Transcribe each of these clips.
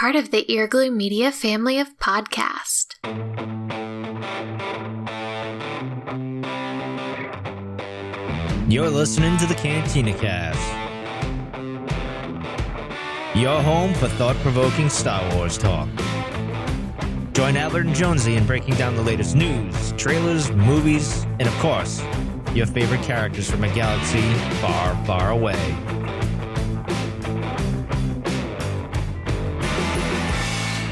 part of the Earglue Media family of podcasts. You're listening to the Cantina Cast, your home for thought-provoking Star Wars talk. Join Albert and Jonesy in breaking down the latest news, trailers, movies, and of course, your favorite characters from a galaxy far, far away.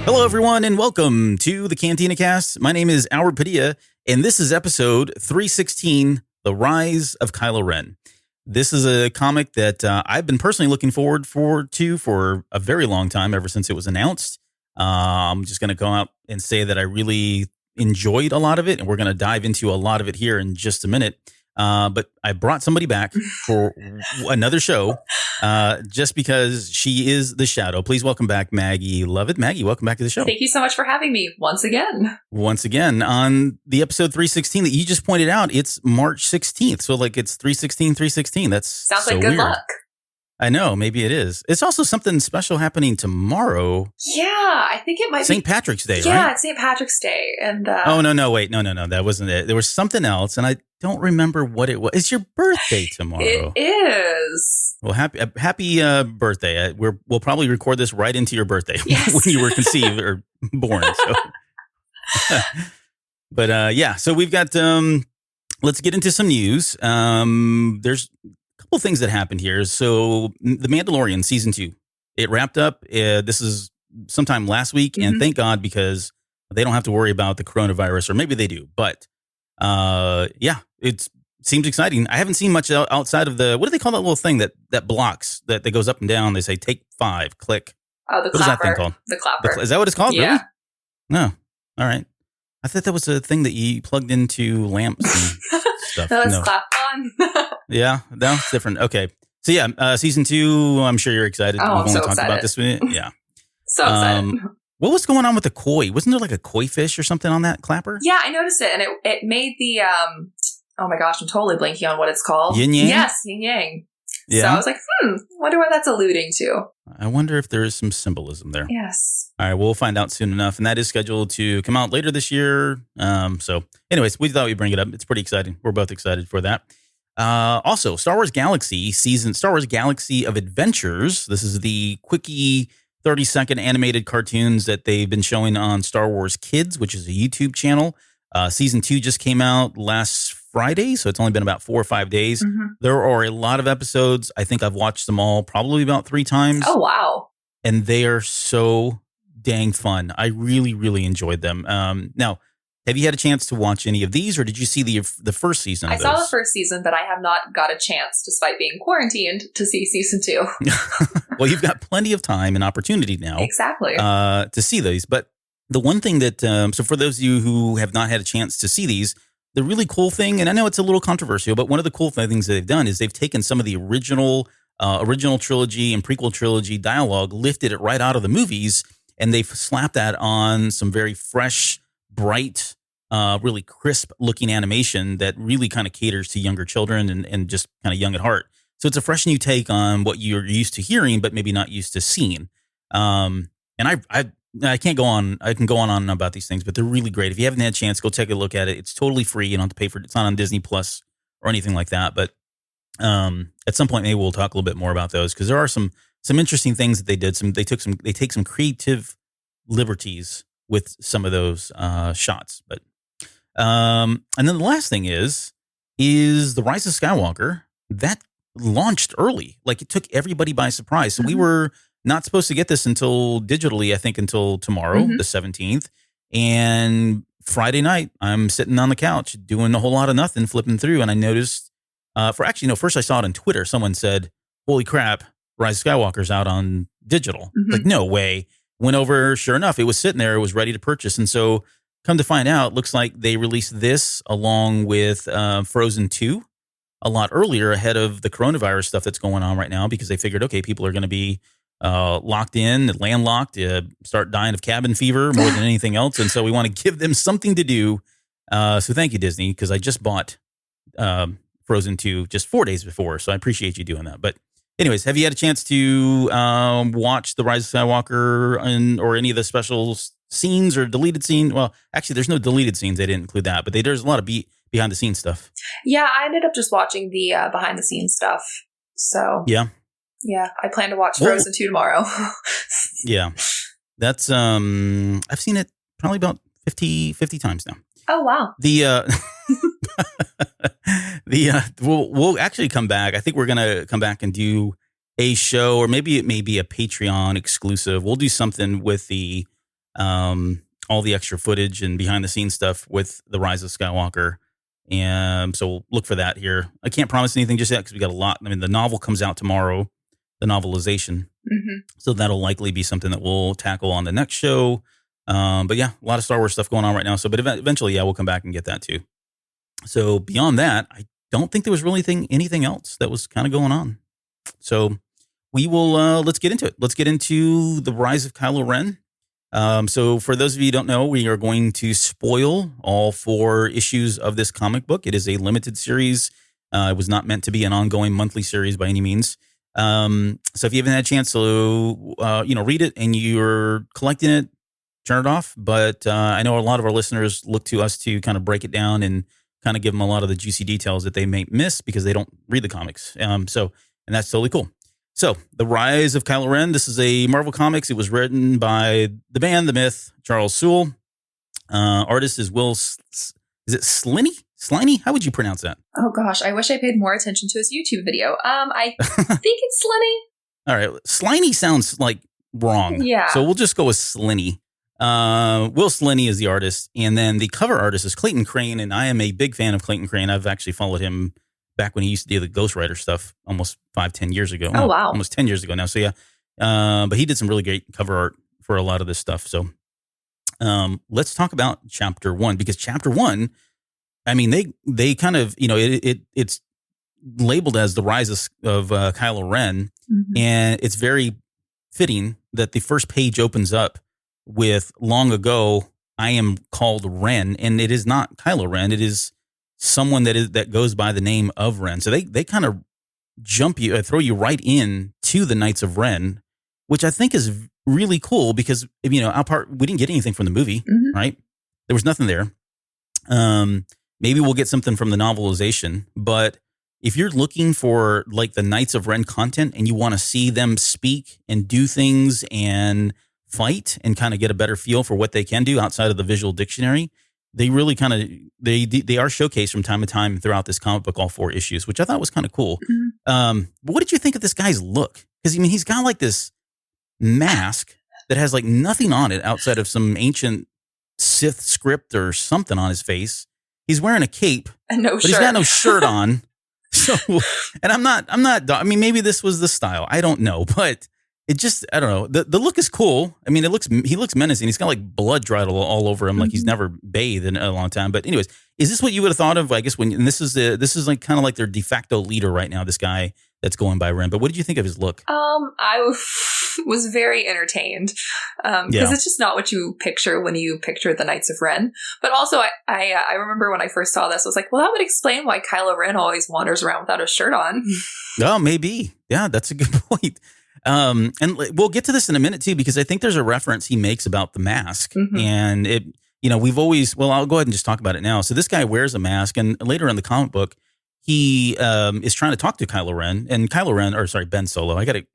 Hello, everyone, and welcome to the Cantina Cast. My name is Albert Padilla, and this is episode 316, The Rise of Kylo Ren. This is a comic that I've been personally looking forward to for a very long time, ever since it was announced. I'm just going to go out and say that I really enjoyed a lot of it, and we're going to dive into a lot of it here in just a minute. But I brought somebody back for another show just because she is the Shadow. Please welcome back Maggie Lovitt. Maggie, welcome back to the show. Thank you so much for having me once again. Once again, on the episode 316 that you just pointed out, it's March 16th. So like it's 316. That's sounds so like good weird. luck. I know, maybe it is. It's also something special happening tomorrow. Yeah, I think it might be St. Patrick's Day, right? Yeah, it's St. Patrick's Day. And Oh, no, wait. No. That wasn't it. There was something else, and I don't remember what it was. It's your birthday tomorrow. It is. Well, happy birthday. We'll probably record this right into your birthday Yes. when you were conceived or born. So. But yeah, so we've got, let's get into some news. There's couple things that happened here. So The Mandalorian season 2, it wrapped up. This is sometime last week, and thank God, because they don't have to worry about the coronavirus, or maybe they do. But yeah, it seems exciting. I haven't seen much outside of the, what do they call that little thing that blocks that goes up and down? They say take 5, click. Oh, the What clapper. is that thing called? The clapper. Is that what it's called? Yeah. Really? No. All right. I thought that was a thing that you plugged into lamps and stuff. No, it's clap on. Yeah, no, it's different. Okay. So yeah, season 2, I'm sure you're excited. Oh, We've I'm only so talked excited. about this one. Yeah. So excited. What was going on with the koi? Wasn't there like a koi fish or something on that clapper? Yeah, I noticed it, and it made the oh my gosh, I'm totally blanking on what it's called. Yin yang? Yes, yin yang. Yeah. So I was like, wonder what that's alluding to. I wonder if there is some symbolism there. Yes. All right, we'll find out soon enough, and that is scheduled to come out later this year. So anyways, we thought we'd bring it up. It's pretty exciting. We're both excited for that. Also, Star Wars Galaxy of Adventures. This is the quickie 30-second animated cartoons that they've been showing on Star Wars Kids, which is a YouTube channel. Season 2 just came out last Friday, so it's only been about 4 or 5 days. There are a lot of episodes. I think I've watched them all probably about 3 times. Oh, wow. And they are so dang fun. I really, really enjoyed them. Now, have you had a chance to watch any of these, or did you see the first season of I saw those? the first season, but I have not got a chance, despite being quarantined, to see season 2. Well, you've got plenty of time and opportunity now Exactly. to see these. But the one thing that, so for those of you who have not had a chance to see these, the really cool thing, and I know it's a little controversial, but one of the cool things that they've done is they've taken some of the original trilogy and prequel trilogy dialogue, lifted it right out of the movies, and they've slapped that on some very fresh, bright, really crisp looking animation that really kind of caters to younger children and just kind of young at heart. So it's a fresh new take on what you're used to hearing, but maybe not used to seeing. And I can't go on. I can go on about these things, but they're really great. If you haven't had a chance, go take a look at it. It's totally free. You don't have to pay for it. It's not on Disney Plus or anything like that. But at some point, maybe we'll talk a little bit more about those, because there are some interesting things that they did. They take some creative liberties with some of those shots. But and then the last thing is the Rise of Skywalker that launched early. Like, it took everybody by surprise. So we were not supposed to get this until digitally, I think, until tomorrow, the 17th. And Friday night, I'm sitting on the couch doing a whole lot of nothing, flipping through, and I noticed, first I saw it on Twitter. Someone said, "Holy crap, Rise of Skywalker's out on digital." Like, no way. Went over, sure enough, it was sitting there. It was ready to purchase. And so, come to find out, looks like they released this along with Frozen 2 a lot earlier, ahead of the coronavirus stuff that's going on right now, because they figured, okay, people are going to be locked in, landlocked, start dying of cabin fever more than anything else. And so we want to give them something to do. So thank you, Disney, because I just bought Frozen 2 just 4 days before. So I appreciate you doing that. But anyways, have you had a chance to watch the Rise of Skywalker or any of the special scenes or deleted scenes? Well, actually, there's no deleted scenes. They didn't include that, but there's a lot of behind the scenes stuff. Yeah, I ended up just watching the behind the scenes stuff. So yeah, I plan to watch Frozen 2 tomorrow. Yeah, that's I've seen it probably about 50 times now. Oh wow. We'll actually come back. I think we're gonna come back and do a show, or maybe it may be a Patreon exclusive. We'll do something with the all the extra footage and behind the scenes stuff with the Rise of Skywalker. And so we'll look for that here. I can't promise anything just yet because we got a lot. I mean, the novel comes out tomorrow, the novelization. Mm-hmm. So that'll likely be something that we'll tackle on the next show. But yeah, a lot of Star Wars stuff going on right now. So, but eventually, yeah, we'll come back and get that too. So beyond that, I don't think there was really anything else that was kind of going on. So we will, let's get into it. Let's get into the Rise of Kylo Ren. So for those of you who don't know, we are going to spoil all 4 issues of this comic book. It is a limited series. It was not meant to be an ongoing monthly series by any means. So if you haven't had a chance to, read it and you're collecting it, turn it off. But I know a lot of our listeners look to us to kind of break it down and kind of give them a lot of the juicy details that they may miss because they don't read the comics. And that's totally cool. So, The Rise of Kylo Ren, this is a Marvel Comics. It was written by the man, the myth, Charles Soule. Artist is is it Sliney? Sliney? How would you pronounce that? Oh gosh, I wish I paid more attention to his YouTube video. I think it's Sliney. All right, Sliney sounds like wrong. Yeah. So we'll just go with Sliney. Will Sliney is the artist. And then the cover artist is Clayton Crane. And I am a big fan of Clayton Crane. I've actually followed him back when he used to do the Ghost Rider stuff almost 5-10 years ago. Oh, wow. Almost 10 years ago now. So yeah. But he did some really great cover art for a lot of this stuff. So let's talk about chapter 1, because chapter 1, I mean, they kind of, it's labeled as the Rise of Kylo Ren. Mm-hmm. And it's very fitting that the first page opens up with "Long ago, I am called Ren," and it is not Kylo Ren. It is someone that goes by the name of Ren. So they kind of throw you right in to the Knights of Ren, which I think is really cool because we didn't get anything from the movie, mm-hmm. right? There was nothing there. Maybe we'll get something from the novelization, but if you're looking for like the Knights of Ren content and you want to see them speak and do things and fight and kind of get a better feel for what they can do outside of the visual dictionary, they really kind of they are showcased from time to time throughout this comic book, all 4 issues, which I thought was kind of cool. Mm-hmm. But what did you think of this guy's look? Because he's got like this mask that has like nothing on it outside of some ancient Sith script or something on his face. He's wearing a cape, but he's got no shirt on. So, and I'm not, I mean, maybe this was the style. I don't know, but it just, I don't know. The look is cool. I mean, he looks menacing. He's got like blood dried all over him. Mm-hmm. Like he's never bathed in a long time. But anyways, is this what you would have thought of? I guess and this is like kind of like their de facto leader right now, this guy that's going by Ren. But what did you think of his look? I was very entertained because it's just not what you picture when you picture the Knights of Ren. But also, I remember when I first saw this, I was like, well, that would explain why Kylo Ren always wanders around without a shirt on. Oh, maybe. Yeah, that's a good point. And we'll get to this in a minute too, because I think there's a reference he makes about the mask, mm-hmm. and it, we've always, I'll go ahead and just talk about it now. So this guy wears a mask, and later in the comic book, he is trying to talk to Kylo Ren, and Ben Solo. I got to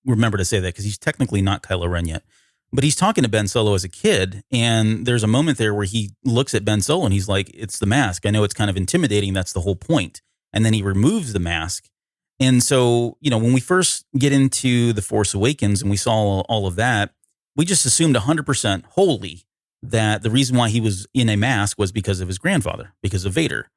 remember to say that because he's technically not Kylo Ren yet, but he's talking to Ben Solo as a kid. And there's a moment there where he looks at Ben Solo and he's like, "It's the mask. I know it's kind of intimidating. That's the whole point." And then he removes the mask. And so, when we first get into The Force Awakens and we saw all of that, we just assumed 100% wholly that the reason why he was in a mask was because of his grandfather, because of Vader.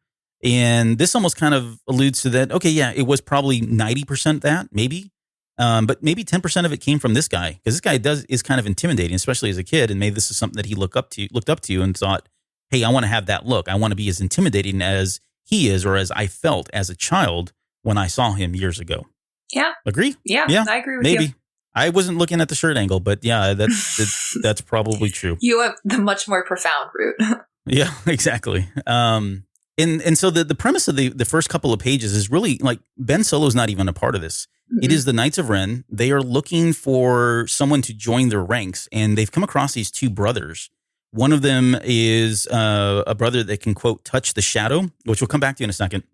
And this almost kind of alludes to that. Okay, yeah, it was probably 90% that, maybe. But maybe 10% of it came from this guy, because this guy is kind of intimidating, especially as a kid. And maybe this is something that he looked up to and thought, hey, I want to have that look. I want to be as intimidating as he is, or as I felt as a child when I saw him years ago. Yeah. Agree? Yeah, I agree with maybe. you. I wasn't looking at the shirt angle, but yeah, that's probably true. You have the much more profound route. Yeah, exactly. And so the premise of the first couple of pages is really like Ben Solo's not even a part of this. It is the Knights of Ren. They are looking for someone to join their ranks, and they've come across these two brothers. One of them is a brother that can, quote, touch the shadow, which we'll come back to in a second.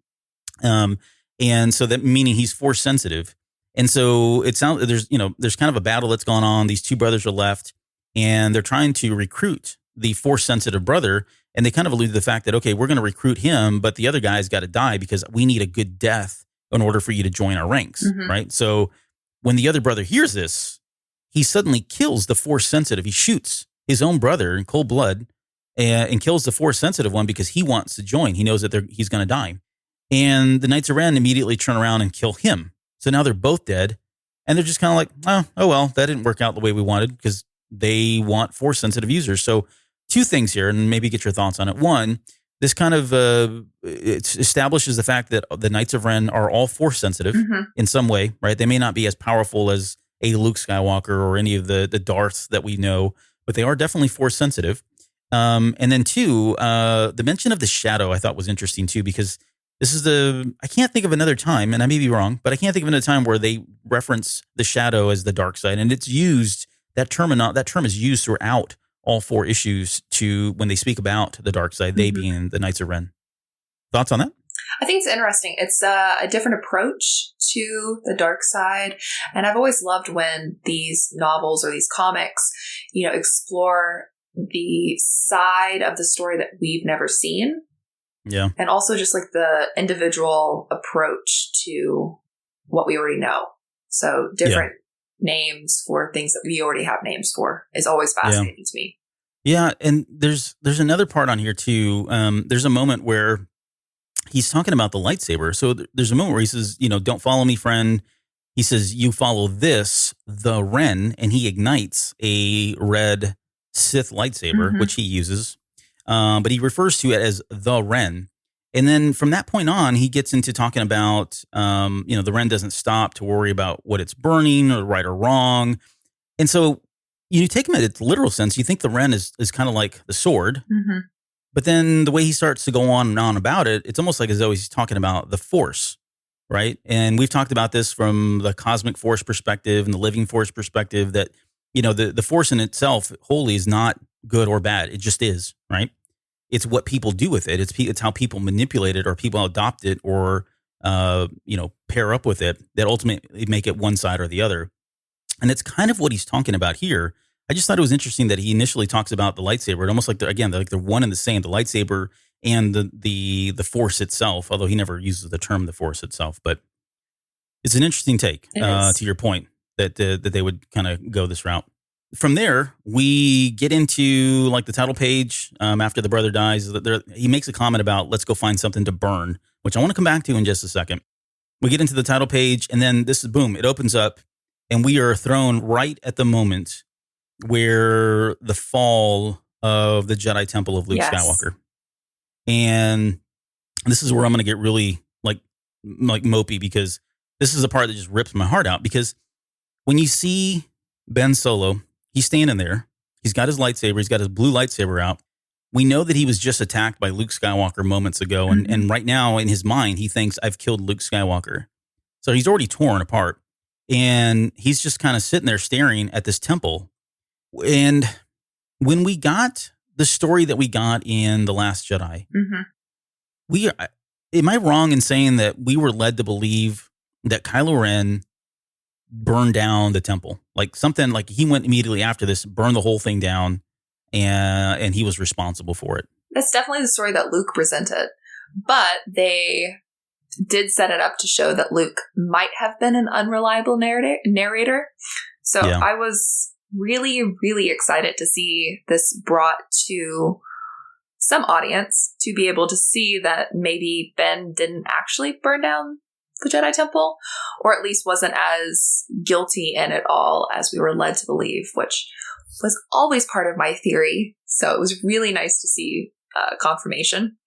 And so that meaning he's force sensitive. And so it sounds there's kind of a battle that's gone on. These two brothers are left, and they're trying to recruit the force sensitive brother. And they kind of allude to the fact that, okay, we're going to recruit him, but the other guy's got to die because we need a good death in order for you to join our ranks, right? So when the other brother hears this, he suddenly kills the force sensitive. He shoots his own brother in cold blood and kills the force sensitive one because he wants to join. He knows that he's going to die. And the Knights of Ren immediately turn around and kill him. So now they're both dead. And they're just kind of like, oh, well, that didn't work out the way we wanted because they want force sensitive users. So two things here, and maybe get your thoughts on it. One, this kind of it establishes the fact that the Knights of Ren are all force sensitive in some way, right? They may not be as powerful as a Luke Skywalker or any of the Darths that we know, but they are definitely force sensitive. And then two, the mention of the shadow I thought was interesting too, because this is I can't think of another time, and I may be wrong, but I can't think of another time where they reference the shadow as the dark side. And it's used, that term is used throughout all four issues to when they speak about the dark side, they being the Knights of Ren. Thoughts on that? I think it's interesting. It's a different approach to the dark side. And I've always loved when these novels or these comics, explore the side of the story that we've never seen. Yeah. And also just like the individual approach to what we already know. So different names for things that we already have names for is always fascinating to me. Yeah. And there's another part on here too. There's a moment where he's talking about the lightsaber. So there's a moment where he says, don't follow me, friend. He says, you follow this, the Ren, and he ignites a red Sith lightsaber, which he uses. But he refers to it as the Ren. And then from that point on, he gets into talking about, the Ren doesn't stop to worry about what it's burning or right or wrong. And so you take him at its literal sense. You think the Ren is kind of like the sword. But then the way he starts to go on and on about it, it's almost like as though he's talking about the Force, right? And we've talked about this from the cosmic Force perspective and the living Force perspective that, the Force in itself wholly is not good or bad. It just is, right? It's what people do with it. It's how people manipulate it or people adopt it or, pair up with it that ultimately make it one side or the other. And it's kind of what he's talking about here. I just thought it was interesting that he initially talks about the lightsaber. It almost like they're one and the same, the lightsaber and the Force itself, although he never uses the term the Force itself. But it's an interesting take to your point that they would kind of go this route. From there, we get into like the title page after the brother dies. He makes a comment about let's go find something to burn, which I want to come back to in just a second. We get into the title page and then this is boom. It opens up and we are thrown right at the moment where the fall of the Jedi Temple of Luke Skywalker. And this is where I'm going to get really like mopey because this is the part that just rips my heart out because when you see Ben Solo, he's standing there. He's got his lightsaber. He's got his blue lightsaber out. We know that he was just attacked by Luke Skywalker moments ago. And right now in his mind, he thinks I've killed Luke Skywalker. So he's already torn apart. And he's just kind of sitting there staring at this temple. And when we got the story that we got in The Last Jedi, am I wrong in saying that we were led to believe that Kylo Ren burned down the temple? Like something like he went immediately after this, burned the whole thing down, and he was responsible for it. That's definitely the story that Luke presented. But they did set it up to show that Luke might have been an unreliable narrator. So I was really, really excited to see this brought to some audience to be able to see that maybe Ben didn't actually burn down the Jedi Temple, or at least wasn't as guilty in it all as we were led to believe, which was always part of my theory. So it was really nice to see confirmation.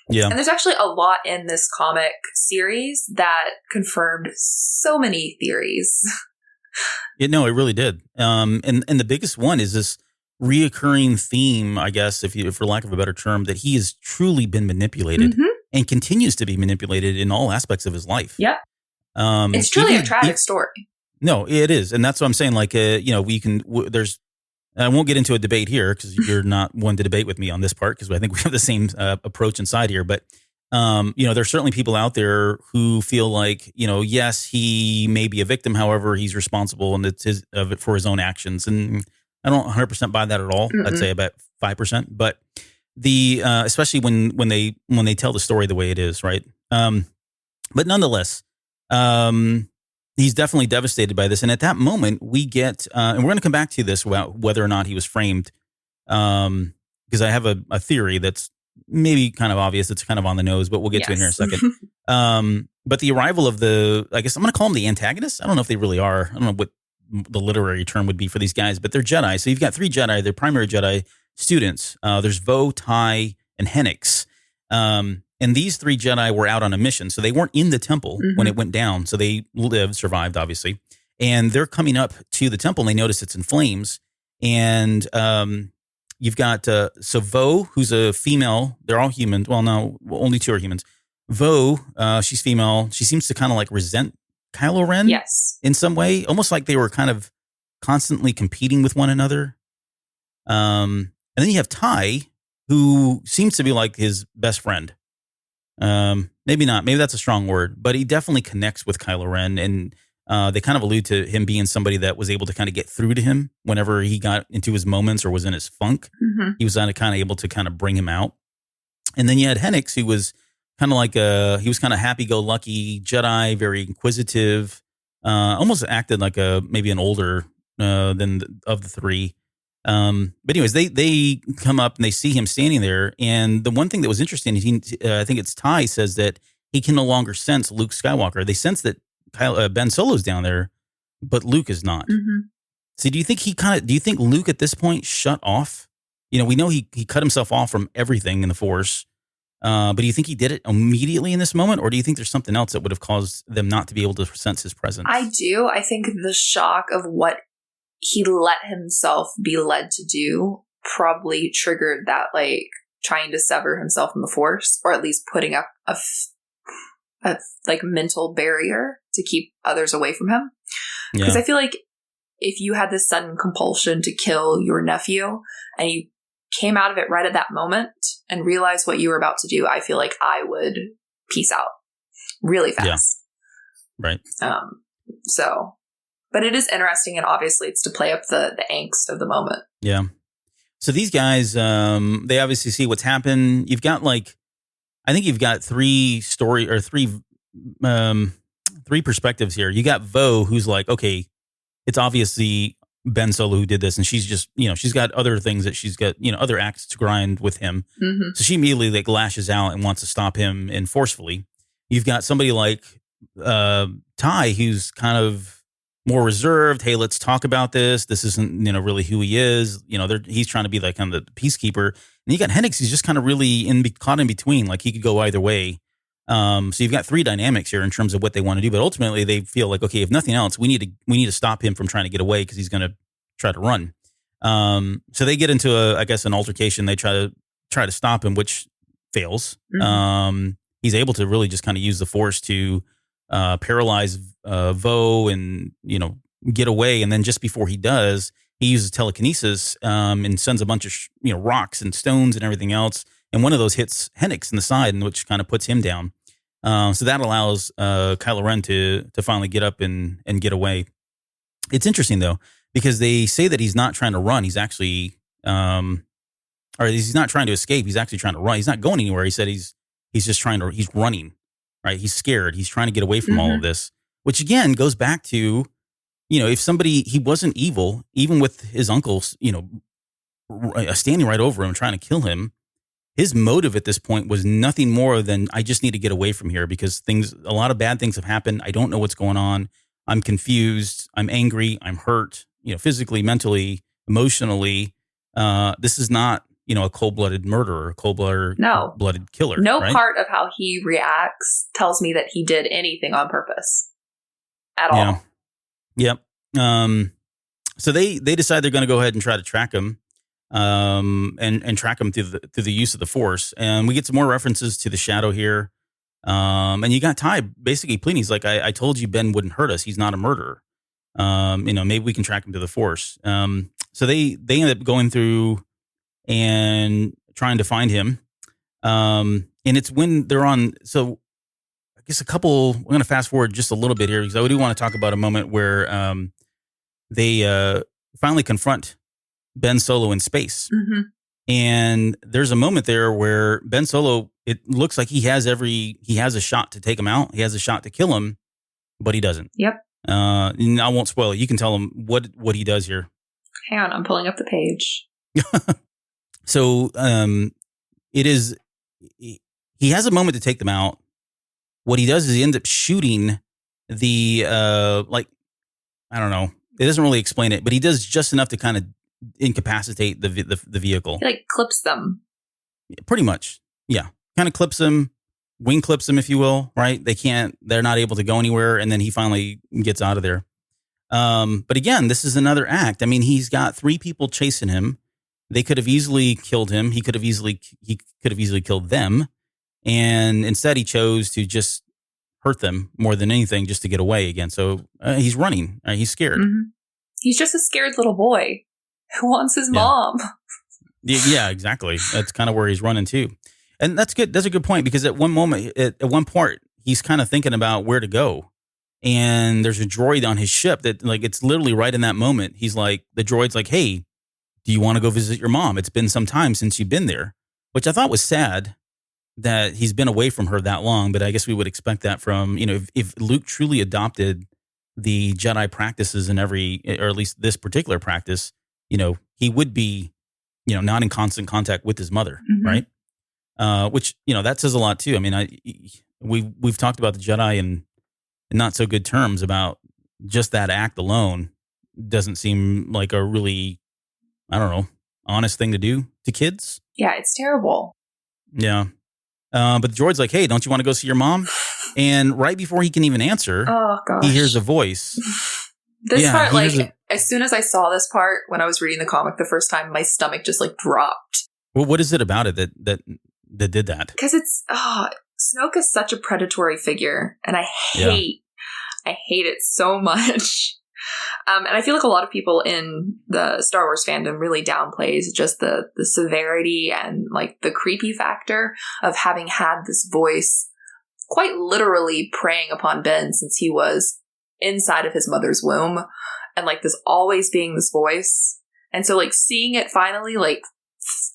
Yeah. And there's actually a lot in this comic series that confirmed so many theories. It really did. And the biggest one is this reoccurring theme, I guess, for lack of a better term, that he has truly been manipulated and continues to be manipulated in all aspects of his life. Yeah. It's truly a tragic story. No, it is. And that's what I'm saying. Like, I won't get into a debate here because you're not one to debate with me on this part because I think we have the same approach inside here. But, there's certainly people out there who feel like, yes, he may be a victim. However, he's responsible and it's for his own actions. And I don't 100% buy that at all. Mm-mm. I'd say about 5%. But especially when they tell the story the way it is, right? But nonetheless, he's definitely devastated by this. And at that moment, we get, and we're going to come back to this about whether or not he was framed, because I have a theory that's maybe kind of obvious. It's kind of on the nose, but we'll get to it here in a second. But the arrival of I guess I'm going to call them the antagonists. I don't know if they really are. I don't know what the literary term would be for these guys, but they're Jedi. So you've got 3 Jedi, they're primary Jedi students. There's Vo, Ty, and Hennix. And these 3 Jedi were out on a mission. So they weren't in the temple when it went down. So they survived, obviously. And they're coming up to the temple and they notice it's in flames. And you've got, Vo, who's a female. They're all humans. Well, no, only 2 are humans. Vo, she's female. She seems to kind of like resent Kylo Ren. Yes. In some way. Almost like they were kind of constantly competing with one another. And then you have Ty, who seems to be like his best friend. Maybe not. Maybe that's a strong word, but he definitely connects with Kylo Ren, and they kind of allude to him being somebody that was able to kind of get through to him whenever he got into his moments or was in his funk. He was kind of able to kind of bring him out. And then you had Hennix, who was kind of like he was kind of happy-go-lucky Jedi, very inquisitive, almost acted like maybe an older than of the 3. But anyways, they come up and they see him standing there. And the one thing that was interesting, I think it's Ty says that he can no longer sense Luke Skywalker. They sense that Ben Solo's down there, but Luke is not. So do you think Luke at this point shut off? We know he cut himself off from everything in the Force. But do you think he did it immediately in this moment? Or do you think there's something else that would have caused them not to be able to sense his presence? I do. I think the shock of what he let himself be led to do probably triggered that, like, trying to sever himself from the Force, or at least putting up a mental barrier to keep others away from him. Because I feel like if you had this sudden compulsion to kill your nephew and you came out of it right at that moment and realized what you were about to do, I feel like I would peace out really fast. Yeah. Right. But it is interesting, and obviously it's to play up the angst of the moment. Yeah. So these guys, they obviously see what's happened. You've got I think you've got 3 perspectives here. You got Vo, who's like, okay, it's obviously Ben Solo who did this, and she's just, she's got other things that she's got, other acts to grind with him. So she immediately lashes out and wants to stop him and forcefully. You've got somebody like Ty, who's kind of more reserved. Hey, let's talk about this. This isn't, really who he is. He's trying to be like kind of the peacekeeper. And you got Hennix, he's just kind of really caught in between. Like he could go either way. So you've got 3 dynamics here in terms of what they want to do. But ultimately, they feel like, okay, if nothing else, we need to stop him from trying to get away because he's going to try to run. So they get into an altercation. They try to stop him, which fails. He's able to really just kind of use the Force to paralyze Vo and get away. And then just before he does, he uses telekinesis and sends a bunch of rocks and stones and everything else. And one of those hits Hennix in the side, which kind of puts him down. So that allows Kylo Ren to finally get up and get away. It's interesting though, because they say that he's not trying to run. He's actually, or he's not trying to escape. He's actually trying to run. He's not going anywhere. He said he's just he's running. Right? He's scared. He's trying to get away from all of this, which again goes back to, if he wasn't evil, even with his uncles, standing right over him, trying to kill him, his motive at this point was nothing more than, I just need to get away from here because a lot of bad things have happened. I don't know what's going on. I'm confused. I'm angry. I'm hurt, physically, mentally, emotionally. This is not, a cold-blooded murderer, a cold-blooded killer. No right? part of how he reacts tells me that he did anything on purpose at all. Yep. So they decide they're going to go ahead and try to track him, and track him through the use of the Force. And we get some more references to the Shadow here. And you got Ty basically pleading. He's like, I told you Ben wouldn't hurt us. He's not a murderer. Maybe we can track him to the Force. So they end up going through and trying to find him. And it's when they're on. So I guess we're going to fast forward just a little bit here because I do want to talk about a moment where they finally confront Ben Solo in space. Mm-hmm. And there's a moment there where Ben Solo, it looks like he has a shot to take him out. He has a shot to kill him, but he doesn't. Yep. And I won't spoil it. You can tell him what he does here. Hang on, I'm pulling up the page. So he has a moment to take them out. What he does is he ends up shooting the I don't know. It doesn't really explain it, but he does just enough to kind of incapacitate the vehicle. He clips them. Pretty much. Yeah. Kind of clips them, wing clips them, if you will, right? They're not able to go anywhere. And then he finally gets out of there. But again, this is another act. I mean, he's got 3 people chasing him. They could have easily killed him. He could have easily killed them. And instead he chose to just hurt them more than anything just to get away again. So he's running. He's scared. Mm-hmm. He's just a scared little boy who wants his mom. Yeah, exactly. That's kind of where he's running to. And that's good. That's a good point because at one moment, at one part, he's kind of thinking about where to go. And there's a droid on his ship that it's literally right in that moment. He's like, the droid's like, hey, do you want to go visit your mom? It's been some time since you've been there, which I thought was sad that he's been away from her that long. But I guess we would expect that from, if Luke truly adopted the Jedi practices in or at least this particular practice, he would be, not in constant contact with his mother, mm-hmm. right? Which, that says a lot too. I mean, we've talked about the Jedi in not so good terms about just that act alone doesn't seem like a really, I don't know, honest thing to do to kids. Yeah, it's terrible. Yeah. But the droid's like, hey, don't you want to go see your mom? And right before he can even answer, he hears a voice. This part, as soon as I saw this part when I was reading the comic the first time, my stomach just dropped. Well, what is it about it that did that? Because Snoke is such a predatory figure, and I hate it so much. And I feel like a lot of people in the Star Wars fandom really downplays just the severity and the creepy factor of having had this voice quite literally preying upon Ben since he was inside of his mother's womb, and this always being this voice. And so seeing it finally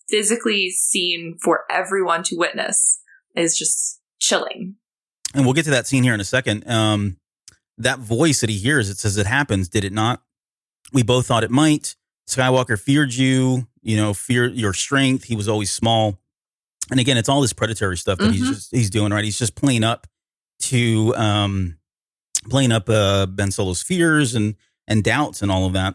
physically seen for everyone to witness is just chilling. And we'll get to that scene here in a second. That voice that he hears, it says it happens. Did it not? We both thought it might. Skywalker feared you, feared your strength. He was always small. And again, it's all this predatory stuff that mm-hmm. he's doing, right? He's just playing up to Ben Solo's fears and doubts and all of that.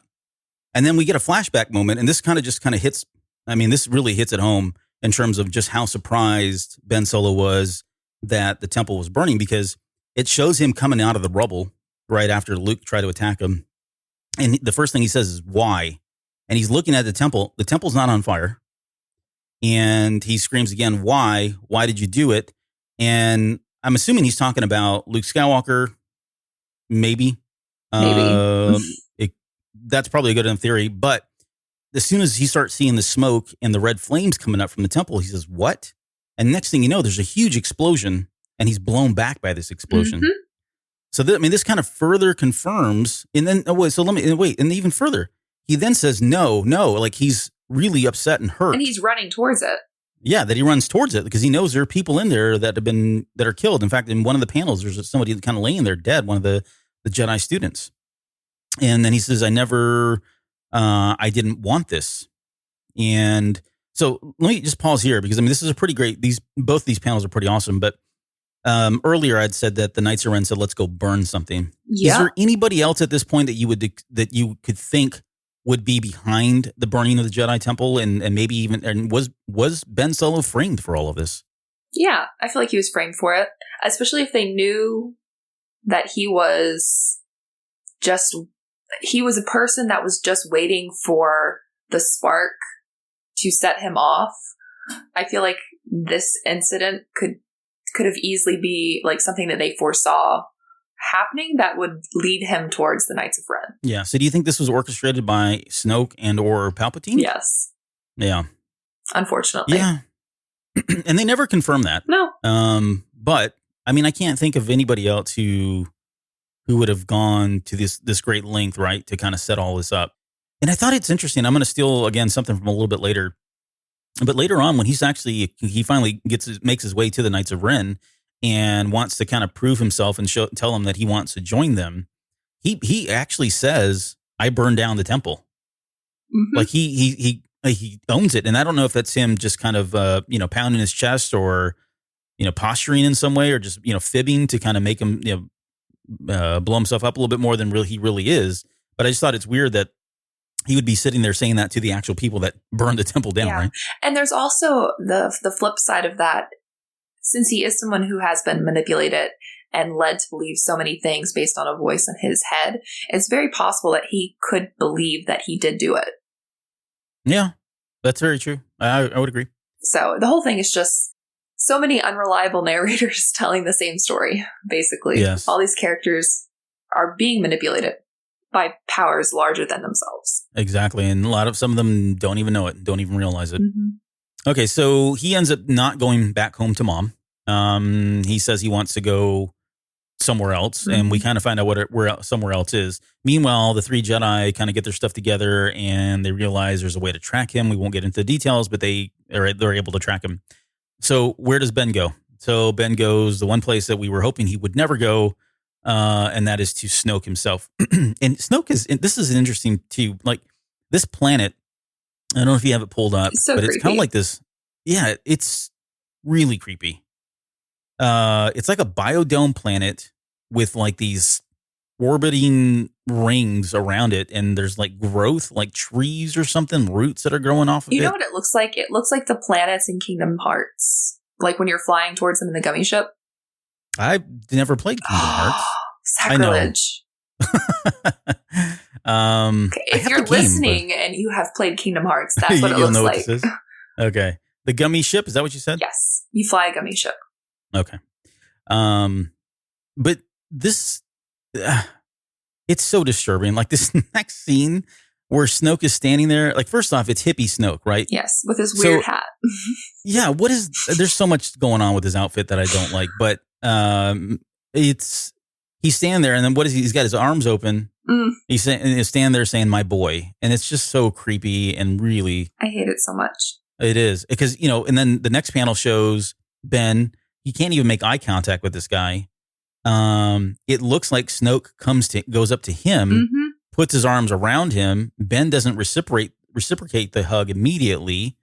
And then we get a flashback moment, and this kind of hits. I mean, this really hits it home in terms of just how surprised Ben Solo was that the temple was burning, because it shows him coming out of the rubble right after Luke tried to attack him. And the first thing he says is, why? And he's looking at the temple. The temple's not on fire. And he screams again, why? Why did you do it? And I'm assuming he's talking about Luke Skywalker. Maybe. That's probably a good enough theory. But as soon as he starts seeing the smoke and the red flames coming up from the temple, he says, what? And next thing you know, there's a huge explosion, and he's blown back by this explosion. Mm-hmm. So, this kind of further confirms. And then, and even further, he then says, no, he's really upset and hurt. And he's running towards it. Yeah, that he runs towards it because he knows there are people in there that are killed. In fact, in one of the panels, there's somebody kind of laying there dead, one of the Jedi students. And then he says, I didn't want this. And so let me just pause here because, this is a pretty great, both these panels are pretty awesome. But earlier I'd said that the Knights of Ren said, let's go burn something. Yeah. Is there anybody else at this point that you could think would be behind the burning of the Jedi Temple and maybe even, and was Ben Solo framed for all of this? Yeah, I feel like he was framed for it, especially if they knew that he was a person that was just waiting for the spark to set him off. I feel like this incident could could have easily be like something that they foresaw happening that would lead him towards the Knights of Ren. Yeah. So do you think this was orchestrated by Snoke and or Palpatine? Yes. Yeah. Unfortunately. Yeah. And they never confirmed that. No. But I mean, I can't think of anybody else who would have gone to this great length, right, to kind of set all this up. And I thought it's interesting. I'm going to steal again something from a little bit later. But later on, when he finally makes his way to the Knights of Ren and wants to kind of prove himself and tell them that he wants to join them, he actually says, "I burned down the temple." Mm-hmm. Like he owns it, and I don't know if that's him just kind of pounding his chest or posturing in some way or just fibbing to kind of make him blow himself up a little bit more than he really is. But I just thought it's weird that he would be sitting there saying that to the actual people that burned the temple down, right? And there's also the flip side of that. Since he is someone who has been manipulated and led to believe so many things based on a voice in his head, it's very possible that he could believe that he did do it. Yeah, that's very true. I would agree. So the whole thing is just so many unreliable narrators telling the same story, basically. Yes. All these characters are being manipulated by powers larger than themselves. Exactly. And some of them don't even know it, don't even realize it. Mm-hmm. Okay, so he ends up not going back home to mom. He says he wants to go somewhere else, and we kind of find out where somewhere else is. Meanwhile, the three Jedi kind of get their stuff together, and they realize there's a way to track him. We won't get into the details, but they're able to track him. So where does Ben go? So Ben goes the one place that we were hoping he would never go, and that is to Snoke himself. And Snoke this is an interesting too. Like this planet, I don't know if you have it pulled up, but it's kind of like this. Yeah, it's really creepy. It's like a biodome planet with like these orbiting rings around it, and there's like growth, like trees or something, roots that are growing off of it. You know what it looks like? It looks like the planets in Kingdom Hearts, like when you're flying towards them in the gummy ship. I've never played Kingdom Hearts. Sacrilege. If you're listening and you have played Kingdom Hearts, that's what it looks like. What this is? Okay. The gummy ship, is that what you said? Yes. You fly a gummy ship. Okay. But this, it's so disturbing. Like this next scene where Snoke is standing there, like first off, it's hippie Snoke, right? Yes, with his weird hat. Yeah, there's so much going on with his outfit that I don't like, but he's standing there, and then what is he's got his arms open. He's standing there saying, "My boy," and it's just so creepy and really. I hate it so much. It is because and then the next panel shows Ben. He can't even make eye contact with this guy. It looks like Snoke goes up to him, puts his arms around him. Ben doesn't reciprocate the hug immediately,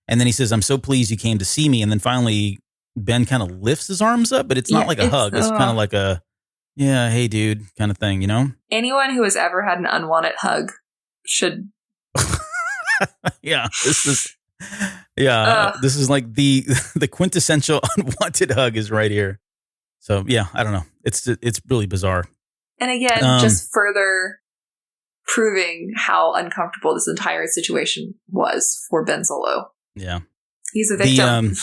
and then he says, "I'm so pleased you came to see me." And then finally, Ben kind of lifts his arms up, but it's not like a hug. It's kind of like a. Yeah, hey, dude, kind of thing, Anyone who has ever had an unwanted hug should. Yeah, this is like the quintessential unwanted hug is right here. So yeah, I don't know. It's really bizarre. And again, just further proving how uncomfortable this entire situation was for Ben Solo. Yeah, he's a victim.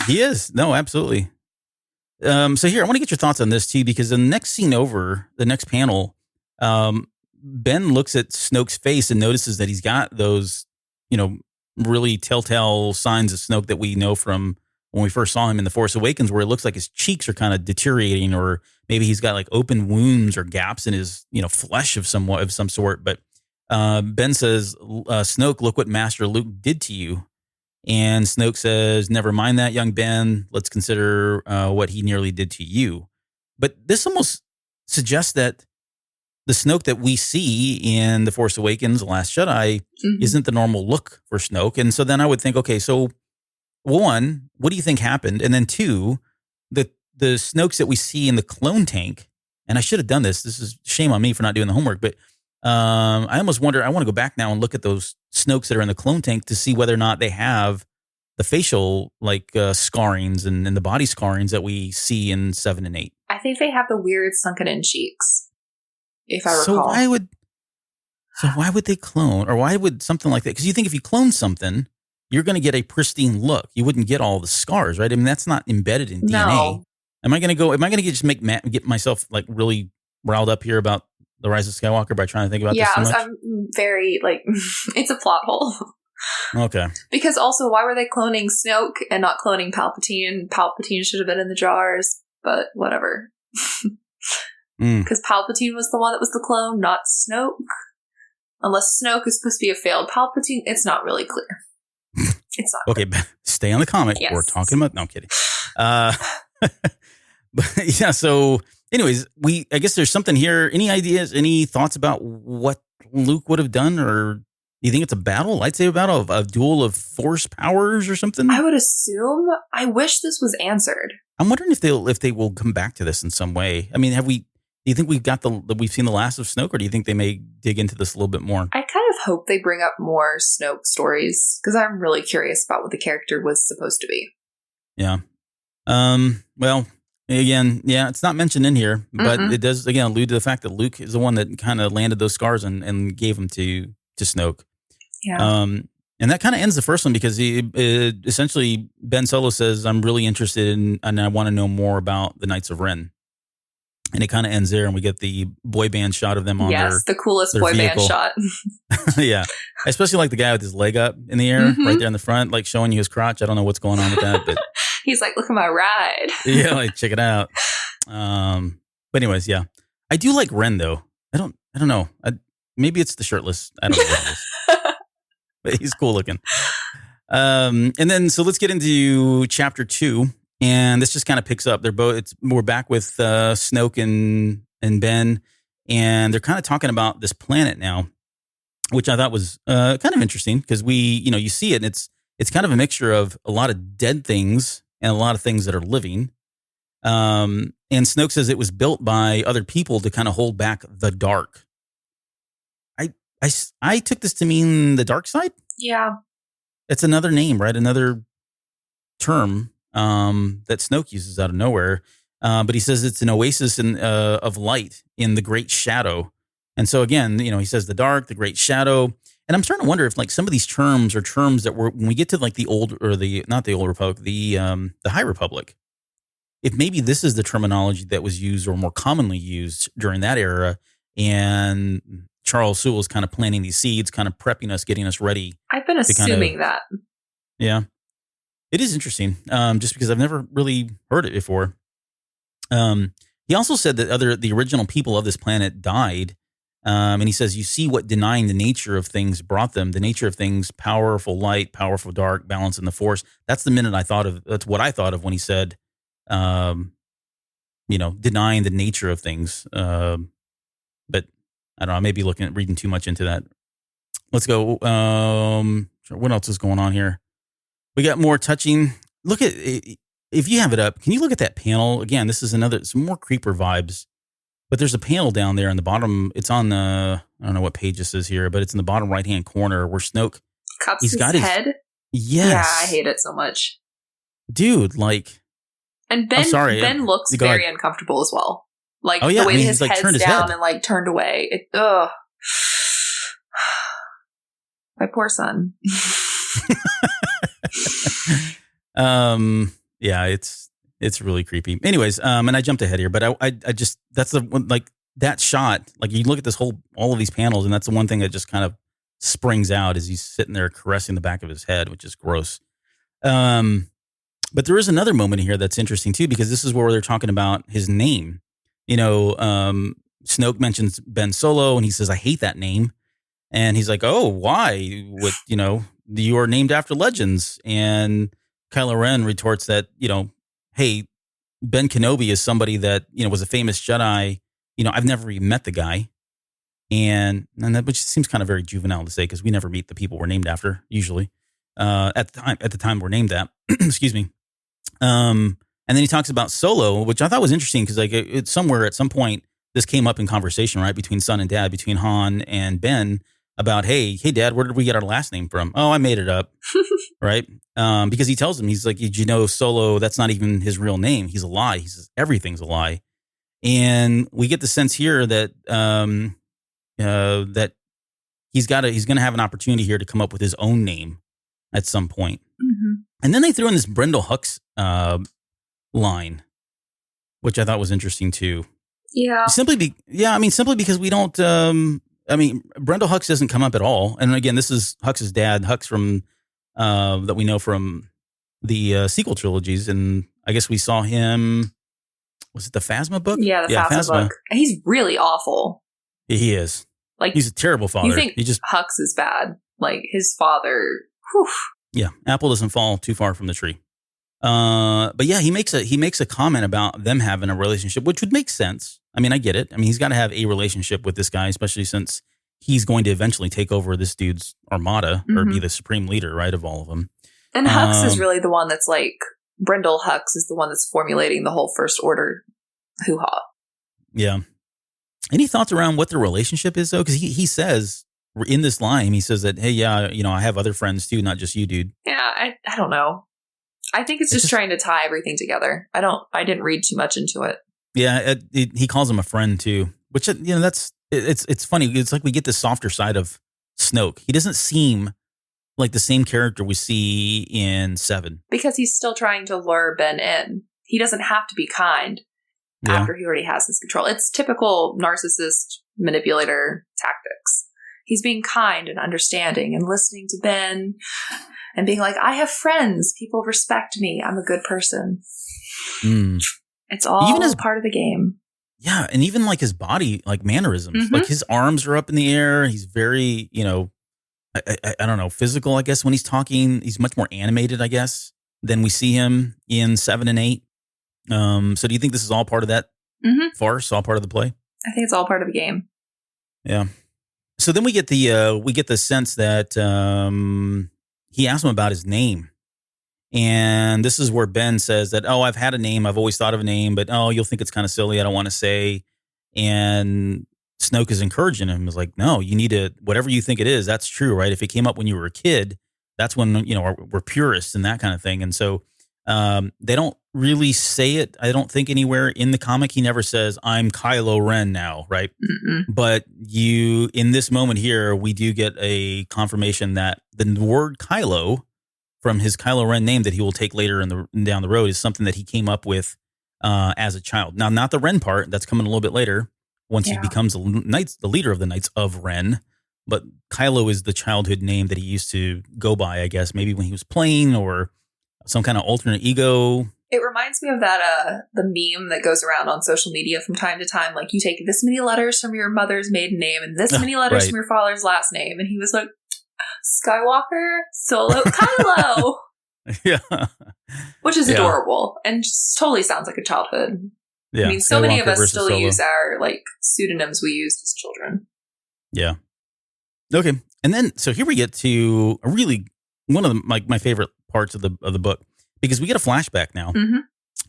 He is. No, absolutely. So here, I want to get your thoughts on this too, because the next scene over, the next panel, Ben looks at Snoke's face and notices that he's got those, really telltale signs of Snoke that we know from when we first saw him in The Force Awakens, where it looks like his cheeks are kind of deteriorating, or maybe he's got like open wounds or gaps in his, flesh of some sort. But Ben says, Snoke, look what Master Luke did to you. And Snoke says, never mind that, young Ben. Let's consider what he nearly did to you. But this almost suggests that the Snoke that we see in The Force Awakens, The Last Jedi, isn't the normal look for Snoke. And so then I would think, okay, so one, what do you think happened? And then two, the Snokes that we see in the clone tank, and I should have done this. This is shame on me for not doing the homework, but I almost wonder, I want to go back now and look at those Snokes that are in the clone tank to see whether or not they have the facial scarrings and the body scarrings that we see in 7 and 8. I think they have the weird sunken in cheeks, if I recall. So why would they clone, or why would something like that? Because you think if you clone something, you're going to get a pristine look. You wouldn't get all the scars, right? I mean, that's not embedded in DNA. No. Am I going to just get myself like really riled up here about the Rise of Skywalker by trying to think about this so much? I'm very like, it's a plot hole. Okay. Because also, why were they cloning Snoke and not cloning Palpatine? Palpatine should have been in the jars, but whatever. Because Palpatine was the one that was the clone, not Snoke. Unless Snoke is supposed to be a failed Palpatine, it's not really clear. It's not. Okay, stay on the comic. Yes. We're talking about. No, I'm kidding. But yeah. So, anyways, I guess there's something here. Any ideas? Any thoughts about what Luke would have done, or do you think it's a lightsaber battle, a duel of force powers, or something? I would assume. I wish this was answered. I'm wondering if they will come back to this in some way. I mean, do you think we've seen the last of Snoke, or do you think they may dig into this a little bit more? I kind of hope they bring up more Snoke stories because I'm really curious about what the character was supposed to be. Yeah. Well, again, yeah, it's not mentioned in here, but it does again allude to the fact that Luke is the one that kind of landed those scars and gave them to Snoke. Yeah. And that kind of ends the first one because essentially Ben Solo says, "I'm really interested in, and I want to know more about the Knights of Ren." And it kind of ends there, and we get the boy band shot of them on the coolest boy vehicle. band shot. Yeah. I especially like the guy with his leg up in the air, right there in the front, like showing you his crotch. I don't know what's going on with that, but he's like, look at my ride. Yeah, like check it out. But anyways, yeah. I do like Ren though. I don't know. Maybe it's the shirtless. I don't know what it is. But he's cool looking. And then so let's get into chapter 2. And this just kind of picks up. We're back with Snoke and Ben, and they're kind of talking about this planet now, which I thought was kind of interesting because you see it, and it's kind of a mixture of a lot of dead things and a lot of things that are living. And Snoke says it was built by other people to kind of hold back the dark. I took this to mean the dark side. Yeah, it's another name, right? Another term. That Snoke uses out of nowhere. But he says it's an oasis of light in the great shadow. And so again, he says the dark, the great shadow. And I'm starting to wonder if like some of these terms are terms that when we get to like not the old Republic, the High Republic, if maybe this is the terminology that was used or more commonly used during that era. And Charles Sewell is kind of planting these seeds, kind of prepping us, getting us ready. I've been assuming that. Yeah. It is interesting, just because I've never really heard it before. He also said that the original people of this planet died, and he says, you see what denying the nature of things brought them, the nature of things, powerful light, powerful dark, balance in the force. That's that's what I thought of when he said, denying the nature of things. But I don't know, I may be reading too much into that. Let's go. What else is going on here? We got more touching. Look at, if you have it up, can you look at that panel? Again, this is some more creeper vibes, but there's a panel down there in the bottom. It's on I don't know what page this is here, but it's in the bottom right-hand corner where Snoke. Cups his head? Yes. Yeah, I hate it so much. Dude, like. And Ben looks very uncomfortable as well. Like the way his head's down and like turned away. Ugh. My poor son. Yeah, it's really creepy. Anyways, and I jumped ahead here, but I just, that's the one, like that shot, like you look at all of these panels, and that's the one thing that just kind of springs out as he's sitting there caressing the back of his head, which is gross. But there is another moment here that's interesting too, because this is where they're talking about his name. Snoke mentions Ben Solo, and he says, I hate that name. And he's like, oh, why? You are named after legends. And Kylo Ren retorts that, hey, Ben Kenobi is somebody that, was a famous Jedi. I've never even met the guy. And that, which seems kind of very juvenile to say, because we never meet the people we're named after, usually. At the time we're named that. Excuse me. And then he talks about Solo, which I thought was interesting, because like it's somewhere at some point this came up in conversation, right, between son and dad, between Han and Ben, about, hey, Dad, where did we get our last name from? Oh, I made it up, right? Because he tells him, he's like, did you know Solo, that's not even his real name. He's a lie. He says, everything's a lie. And we get the sense here that that he's going to have an opportunity here to come up with his own name. at some point. Mm-hmm. And then they threw in this Brendel Hux line, which I thought was interesting too. Yeah. Simply because we don't. Brendel Hux doesn't come up at all. And again, this is Hux's dad, Hux from that we know from the sequel trilogies, and I guess we saw him. Was it the Phasma book? Yeah, the Phasma book. He's really awful. He is. Like, he's a terrible father. You think Hux is bad? Like his father. Whew. Yeah, apple doesn't fall too far from the tree. But yeah, he makes a comment about them having a relationship, which would make sense. I mean, I get it. I mean, he's got to have a relationship with this guy, especially since he's going to eventually take over this dude's armada or be the supreme leader, right, of all of them. And Hux is really the one that's like, Brendel Hux is the one that's formulating the whole First Order hoo-ha. Yeah. Any thoughts around what the relationship is, though? Because he says in this line, he says that, hey, yeah, I have other friends too, not just you, dude. Yeah, I don't know. I think it's just trying to tie everything together. I didn't read too much into it. Yeah, he calls him a friend too, which it's funny. It's like we get the softer side of Snoke. He doesn't seem like the same character we see in 7 because he's still trying to lure Ben in. He doesn't have to be kind after he already has his control. It's typical narcissist manipulator tactics. He's being kind and understanding and listening to Ben and being like, I have friends. People respect me. I'm a good person. It's all even part of the game. Yeah. And even like his body, like mannerisms, like his arms are up in the air. He's very, I don't know, physical, I guess, when he's talking. He's much more animated, I guess, than we see him in 7 and 8. So do you think this is all part of that farce, all part of the play? I think it's all part of the game. Yeah. So then we get the sense that he asked him about his name. And this is where Ben says that, oh, I've had a name. I've always thought of a name, but you'll think it's kind of silly. I don't want to say. And Snoke is encouraging him. He's like, no, you need to, whatever you think it is, that's true, right? If it came up when you were a kid, that's when, we're purists and that kind of thing. And so they don't really say it, I don't think, anywhere in the comic. He never says, I'm Kylo Ren now, right? Mm-mm. But in this moment here, we do get a confirmation that the word Kylo from his Kylo Ren name that he will take later down the road is something that he came up with as a child. Now, not the Ren part, that's coming a little bit later once he becomes the leader of the Knights of Ren. But Kylo is the childhood name that he used to go by, I guess, maybe when he was playing or some kind of alternate ego. It reminds me of that the meme that goes around on social media from time to time. Like, you take this many letters from your mother's maiden name and this many letters from your father's last name. And he was like, Skywalker, Solo, Kylo. Yeah. Which is adorable and just totally sounds like a childhood. Yeah. I mean, so many of us still use our pseudonyms we used as children. Yeah. Okay. And then, so here we get to one of my favorite parts of the book, because we get a flashback now. Mm-hmm.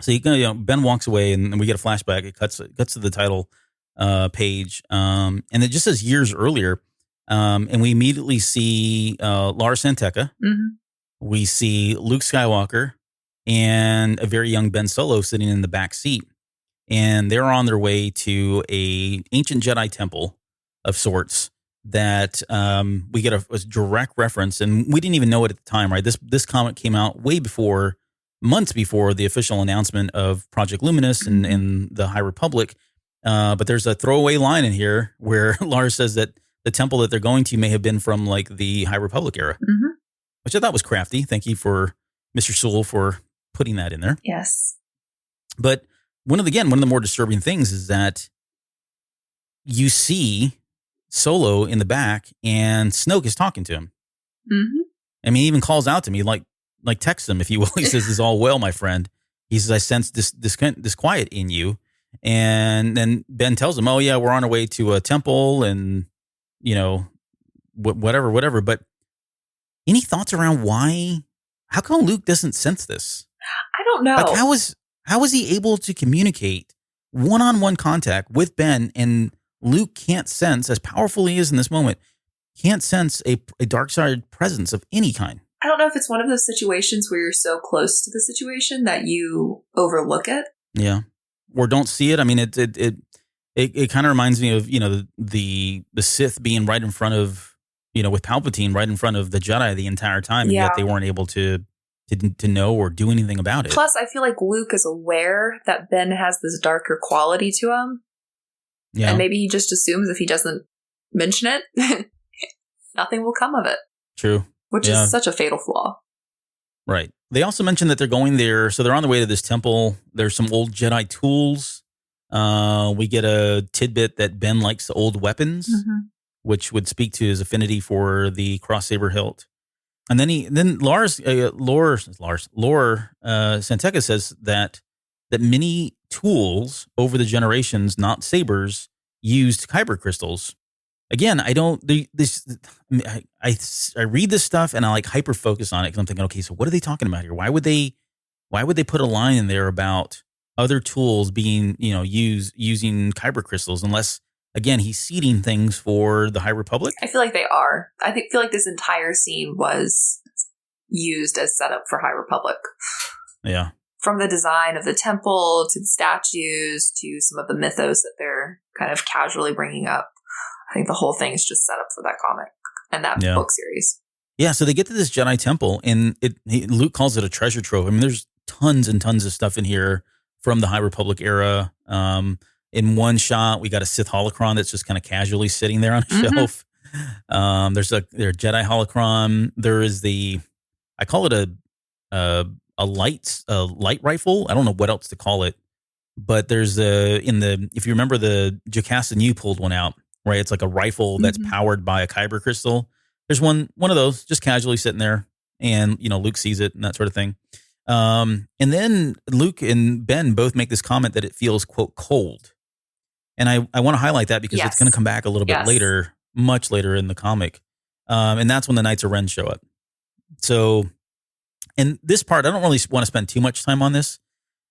So Ben walks away and we get a flashback. It cuts to the title page. And it just says years earlier. And we immediately see Lars Santeca. Mm-hmm. We see Luke Skywalker and a very young Ben Solo sitting in the back seat. And they're on their way to a ancient Jedi temple of sorts that we get a direct reference. And we didn't even know it at the time, right? This comic came out months before the official announcement of Project Luminous and the High Republic. But there's a throwaway line in here where Lars says that the temple that they're going to may have been from the High Republic era, which I thought was crafty. Thank you for Mr. Sewell for putting that in there. Yes. But one of the more disturbing things is that you see Solo in the back and Snoke is talking to him. Mm-hmm. I mean, he even calls out to me, like text him, if you will. He says, "It's all well, my friend." He says, "I sense this quiet in you." And then Ben tells him, "Oh yeah, we're on our way to a temple and, whatever." But any thoughts around how come Luke doesn't sense this? I don't know. Like, how is he able to communicate one-on-one contact with Ben, and Luke can't sense, as powerful he is in this moment, can't sense a dark side presence of any kind? I don't know if it's one of those situations where you're so close to the situation that you overlook it. Yeah. Or don't see it. I mean, it kind of reminds me of, the Sith being right in front of with Palpatine right in front of the Jedi the entire time, and Yeah. yet they weren't able to know or do anything about it. Plus, I feel like Luke is aware that Ben has this darker quality to him. Yeah. And maybe he just assumes if he doesn't mention it, nothing will come of it. True. Which is such a fatal flaw. Right. They also mentioned that they're going there. So they're on the way to this temple. There's some old Jedi tools. We get a tidbit that Ben likes the old weapons, which would speak to his affinity for the cross-saber hilt. And then Lore Santeca says that many tools over the generations, not sabers, used kyber crystals. Again, I read this stuff and I like hyper focus on it because I'm thinking, okay, so what are they talking about here? Why would they put a line in there about other tools being, using kyber crystals, unless, again, he's seeding things for the High Republic? I feel like they are. Feel like this entire scene was used as setup for High Republic. Yeah. From the design of the temple to the statues to some of the mythos that they're kind of casually bringing up. I think the whole thing is just set up for that comic and that book series. Yeah, so they get to this Jedi temple, and Luke calls it a treasure trove. I mean, there's tons and tons of stuff in here from the High Republic era. In one shot, we got a Sith holocron that's just kind of casually sitting there on a shelf. There's a Jedi holocron. There is I call it a light rifle. I don't know what else to call it, but there's if you remember the Jocasta New pulled one out, right? It's like a rifle that's powered by a kyber crystal. There's one of those just casually sitting there, and Luke sees it and that sort of thing. And then Luke and Ben both make this comment that it feels, quote, cold. And I want to highlight that because it's going to come back a little bit later, much later in the comic. And that's when the Knights of Ren show up. So, and this part, I don't really want to spend too much time on this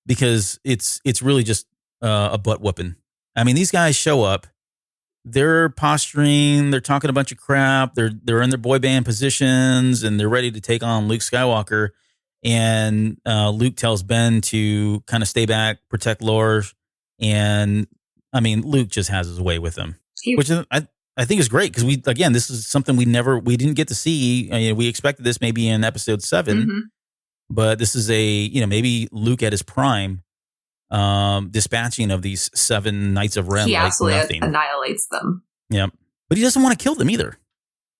because it's really just a butt whooping. I mean, these guys show up. They're posturing. They're talking a bunch of crap. They're in their boy band positions, and they're ready to take on Luke Skywalker. And Luke tells Ben to kind of stay back, protect Lore. And I mean, Luke just has his way with him, which I think is great because this is something we didn't get to see. I mean, we expected this maybe in episode 7, but this is maybe Luke at his prime. Dispatching of these 7 Knights of Ren. He like absolutely nothing. annihilates them. Yeah. But he doesn't want to kill them either.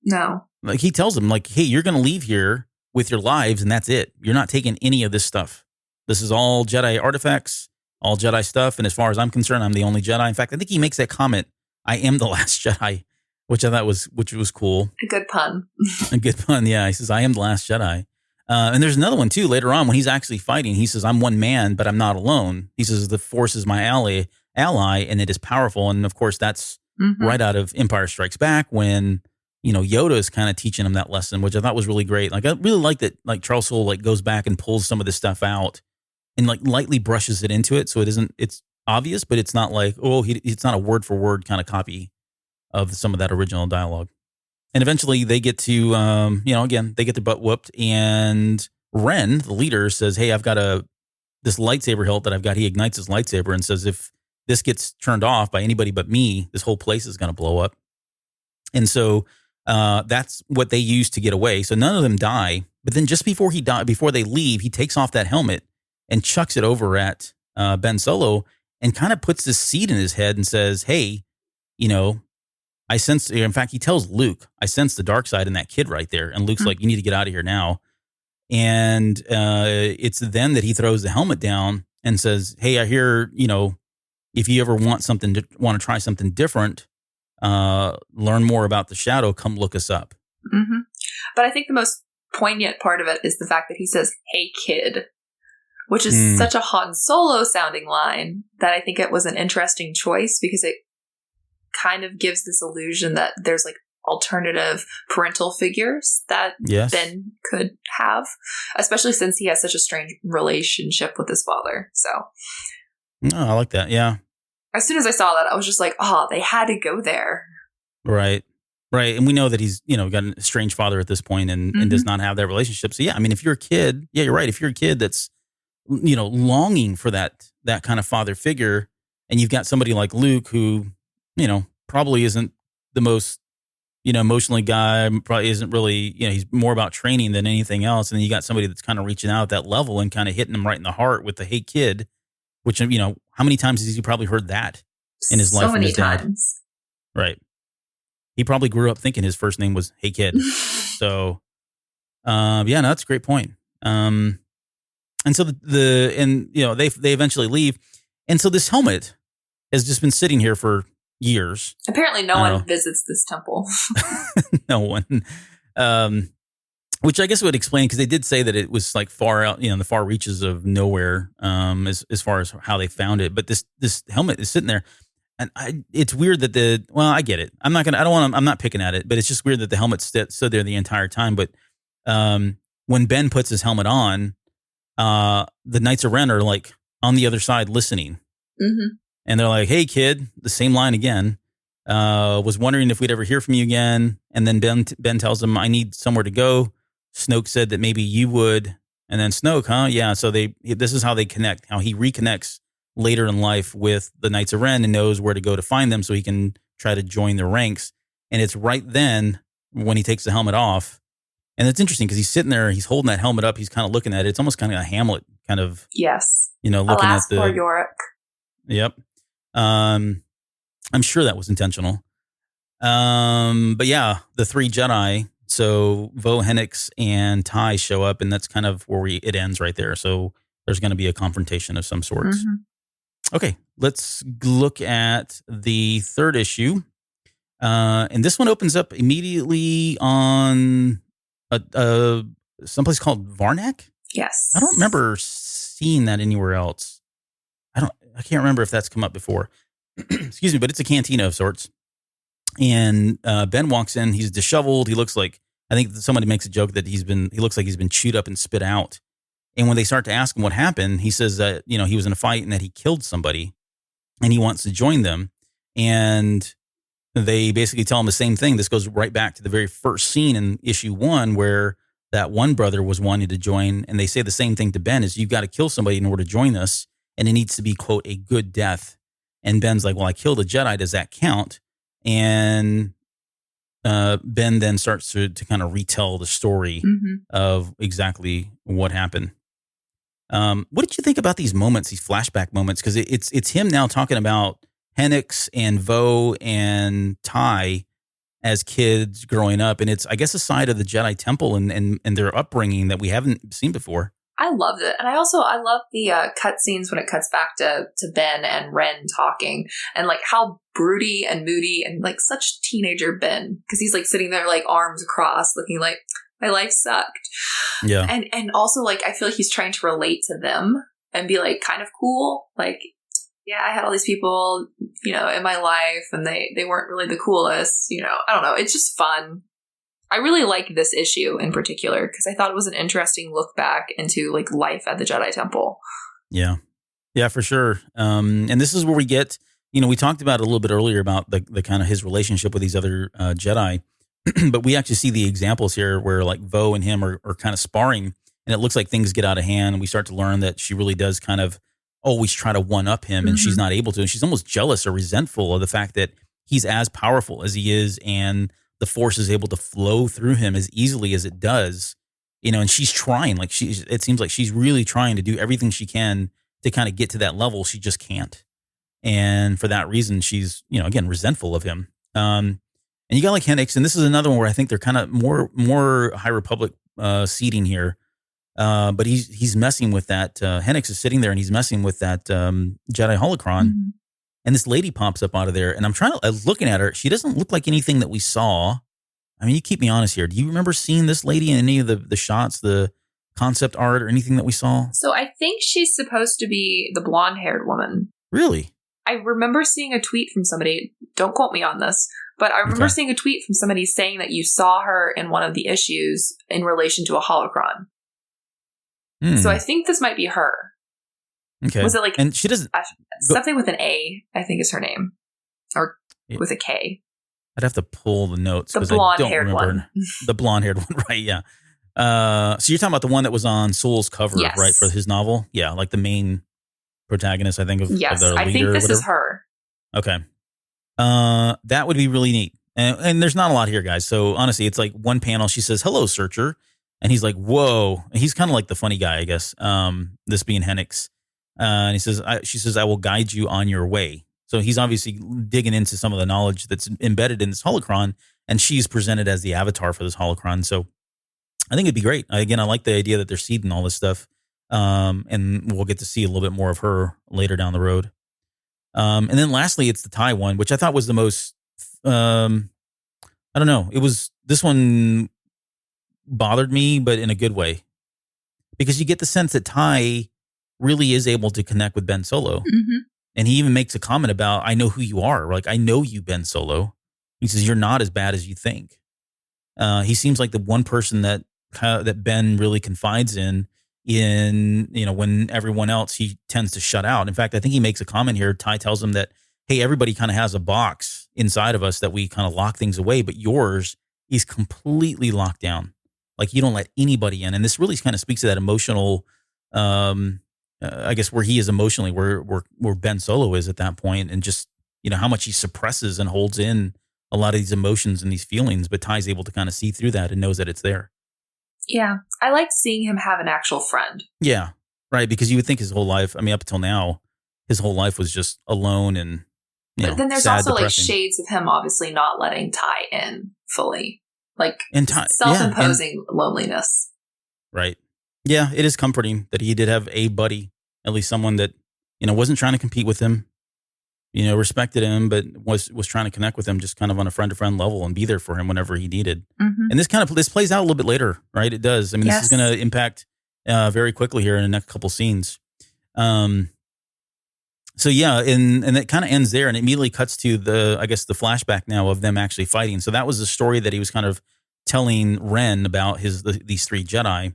No. Like he tells them, like, hey, you're going to leave here with your lives and that's it. You're not taking any of this stuff. This is all Jedi artifacts, all Jedi stuff. And as far as I'm concerned, I'm the only Jedi. In fact, I think he makes that comment, I am the last Jedi, which I thought was cool. A good pun. A good pun. Yeah. He says, I am the last Jedi. And there's another one too later on when he's actually fighting. He says, I'm one man, but I'm not alone. He says, the Force is my ally, and it is powerful. And of course, that's right out of Empire Strikes Back when, Yoda is kind of teaching him that lesson, which I thought was really great. Like, I really like that, like Charles Soule, like goes back and pulls some of this stuff out and like lightly brushes it into it. So it's obvious, but it's not like, it's not a word for word kind of copy of some of that original dialogue. And eventually they get to, again, they get their butt whooped. And Ren, the leader, says, hey, I've got this lightsaber hilt that I've got. He ignites his lightsaber and says, if this gets turned off by anybody but me, this whole place is going to blow up. And so that's what they use to get away. So none of them die. But then just before they leave, he takes off that helmet and chucks it over at Ben Solo and kind of puts this seed in his head and says, hey, I sense, in fact, he tells Luke, I sense the dark side in that kid right there. And Luke's like, you need to get out of here now. And it's then that he throws the helmet down and says, hey, I hear, if you ever want to try something different, learn more about the shadow, come look us up. But I think the most poignant part of it is the fact that he says, hey, kid, which is such a Han Solo sounding line that I think it was an interesting choice because it kind of gives this illusion that there's like alternative parental figures that Ben could have, especially since he has such a strange relationship with his father. So I like that. Yeah. As soon as I saw that, I was just like, they had to go there. Right. And we know that he's, got an estranged father at this point and does not have that relationship. So yeah, I mean, if you're a kid, you're right. If you're a kid that's, longing for that kind of father figure, and you've got somebody like Luke who, probably isn't the most emotionally guy, probably isn't really, he's more about training than anything else. And then you got somebody that's kind of reaching out at that level and kind of hitting him right in the heart with the "Hey kid," which, how many times has he probably heard that in his life from his dad? So many times. Right. He probably grew up thinking his first name was "Hey kid." So, no, that's a great point. And so they eventually leave. And so this helmet has just been sitting here for years. Apparently no one visits this temple. No one. Which I guess would explain, because they did say that it was like far out, in the far reaches of nowhere, as far as how they found it. But this helmet is sitting there, and it's weird that I get it. I'm not picking at it, but it's just weird that the helmet stood there the entire time. But when Ben puts his helmet on, the Knights of Ren are like on the other side listening. Mm-hmm. And they're like, "Hey kid," the same line again. Was wondering if we'd ever hear from you again. And then Ben tells him, "I need somewhere to go. Snoke said that maybe you would." And then Snoke, huh? Yeah. So this is how they connect, how he reconnects later in life with the Knights of Ren and knows where to go to find them so he can try to join their ranks. And it's right then when he takes the helmet off. And it's interesting because he's sitting there, he's holding that helmet up, he's kind of looking at it. It's almost kind of a Hamlet kind of. Yes. Looking Alas at the. For Yorick. Yep. I'm sure that was intentional. But yeah, the three Jedi. So Vo, Hennix, and Ty show up, and that's kind of where it ends right there. So there's going to be a confrontation of some sorts. Mm-hmm. Okay, let's look at the third issue. And this one opens up immediately on someplace called Varnak. Yes. I don't remember seeing that anywhere else. I can't remember if that's come up before. Excuse me, but it's a cantina of sorts. And Ben walks in. He's disheveled. He looks like, I think somebody makes a joke that he looks like he's been chewed up and spit out. And when they start to ask him what happened, he says that, he was in a fight and that he killed somebody and he wants to join them. And they basically tell him the same thing. This goes right back to the very first scene in issue 1 where that one brother was wanting to join. And they say the same thing to Ben is, "You've got to kill somebody in order to join us. And it needs to be, quote, a good death." And Ben's like, "Well, I killed a Jedi. Does that count?" And Ben then starts to kind of retell the story of exactly what happened. What did you think about these moments, these flashback moments? Because it's him now talking about Hennix and Vo and Ty as kids growing up. And it's, I guess, a side of the Jedi Temple and their upbringing that we haven't seen before. I loved it. And I love the cutscenes when it cuts back to Ben and Ren talking and like how broody and moody and like such teenager Ben, because he's like sitting there like arms across looking like my life sucked. Yeah. And also like I feel like he's trying to relate to them and be like kind of cool. Like, yeah, I had all these people, in my life and they weren't really the coolest, I don't know. It's just fun. I really like this issue in particular because I thought it was an interesting look back into like life at the Jedi Temple. Yeah. Yeah, for sure. And this is where we get, we talked about it a little bit earlier about the kind of his relationship with these other Jedi, but we actually see the examples here where like Vo and him are kind of sparring and it looks like things get out of hand and we start to learn that she really does kind of always try to one up him and she's not able to. And she's almost jealous or resentful of the fact that he's as powerful as he is and the Force is able to flow through him as easily as it does, and she's trying, like it seems like she's really trying to do everything she can to kind of get to that level. She just can't. And for that reason, she's, again, resentful of him. And you got like Hennix, and this is another one where I think they're kind of more High Republic seeding here. But he's messing with that. Hennix is sitting there and he's messing with that Jedi holocron. Mm-hmm. And this lady pops up out of there, and I'm looking at her. She doesn't look like anything that we saw. I mean, you keep me honest here. Do you remember seeing this lady in any of the shots, the concept art or anything that we saw? So I think she's supposed to be the blonde-haired woman. Really? I remember seeing a tweet from somebody. Don't quote me on this, but I remember seeing a tweet from somebody saying that you saw her in one of the issues in relation to a holocron. So I think this might be her. Okay. Was it like, and she doesn't something with an A, I think is her name, or with a K. I'd have to pull the notes. The blonde-haired one. The blonde-haired one, right? Yeah. So you're talking about the one that was on Soul's cover, yes, right, for his novel? Yeah, like the main protagonist, I think, of yes, the leader. I think this is her. Okay. That would be really neat And there's not a lot here, guys. So honestly, it's like one panel. She says, "Hello, searcher." And he's like, "Whoa." And he's kind of like the funny guy, I guess. This being Hennix. And she says, "I will guide you on your way." So he's obviously digging into some of the knowledge that's embedded in this holocron, and she's presented as the avatar for this holocron. So I think it'd be great. Again, I like the idea that they're seeding all this stuff. And we'll get to see a little bit more of her later down the road. And then lastly, it's the Thai one, which I thought was the most, I don't know. This one bothered me, but in a good way, because you get the sense that Ty really is able to connect with Ben Solo. Mm-hmm. And he even makes a comment about, "I know who you are. Like, I know you, Ben Solo." He says, "You're not as bad as you think." He seems like the one person that Ben really confides in, when everyone else he tends to shut out. In fact, I think he makes a comment here. Ty tells him that, "Hey, everybody kind of has a box inside of us that we kind of lock things away, but yours is completely locked down. Like, you don't let anybody in." And this really kind of speaks to that emotional, I guess, where he is emotionally, where Ben Solo is at that point, and just, how much he suppresses and holds in a lot of these emotions and these feelings, but Ty's able to kind of see through that and knows that it's there. Yeah. I liked seeing him have an actual friend. Yeah. Right. Because you would think his whole life, up until now, his whole life was just alone and, but then there's sad, also depressing. Like shades of him obviously not letting Ty in fully. Like Ty, self-imposing loneliness. Right. Yeah, it is comforting that he did have a buddy, at least someone that, wasn't trying to compete with him, respected him, but was trying to connect with him just kind of on a friend-to-friend level and be there for him whenever he needed. Mm-hmm. And this plays out a little bit later, right? It does. This is going to impact very quickly here in the next couple scenes. So yeah, and it kind of ends there, and it immediately cuts to the flashback now of them actually fighting. So that was the story that he was kind of telling Ren about these three Jedi.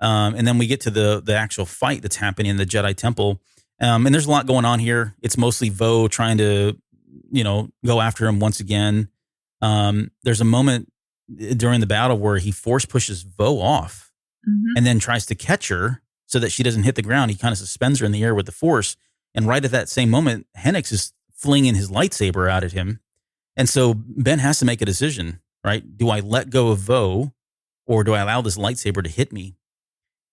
And then we get to the actual fight that's happening in the Jedi Temple. And there's a lot going on here. It's mostly Vo trying to, go after him once again. There's a moment during the battle where he force pushes Vo off, mm-hmm. and then tries to catch her so that she doesn't hit the ground. He kind of suspends her in the air with the force. And right at that same moment, Hennix is flinging his lightsaber out at him. And so Ben has to make a decision, right? Do I let go of Vo, or do I allow this lightsaber to hit me?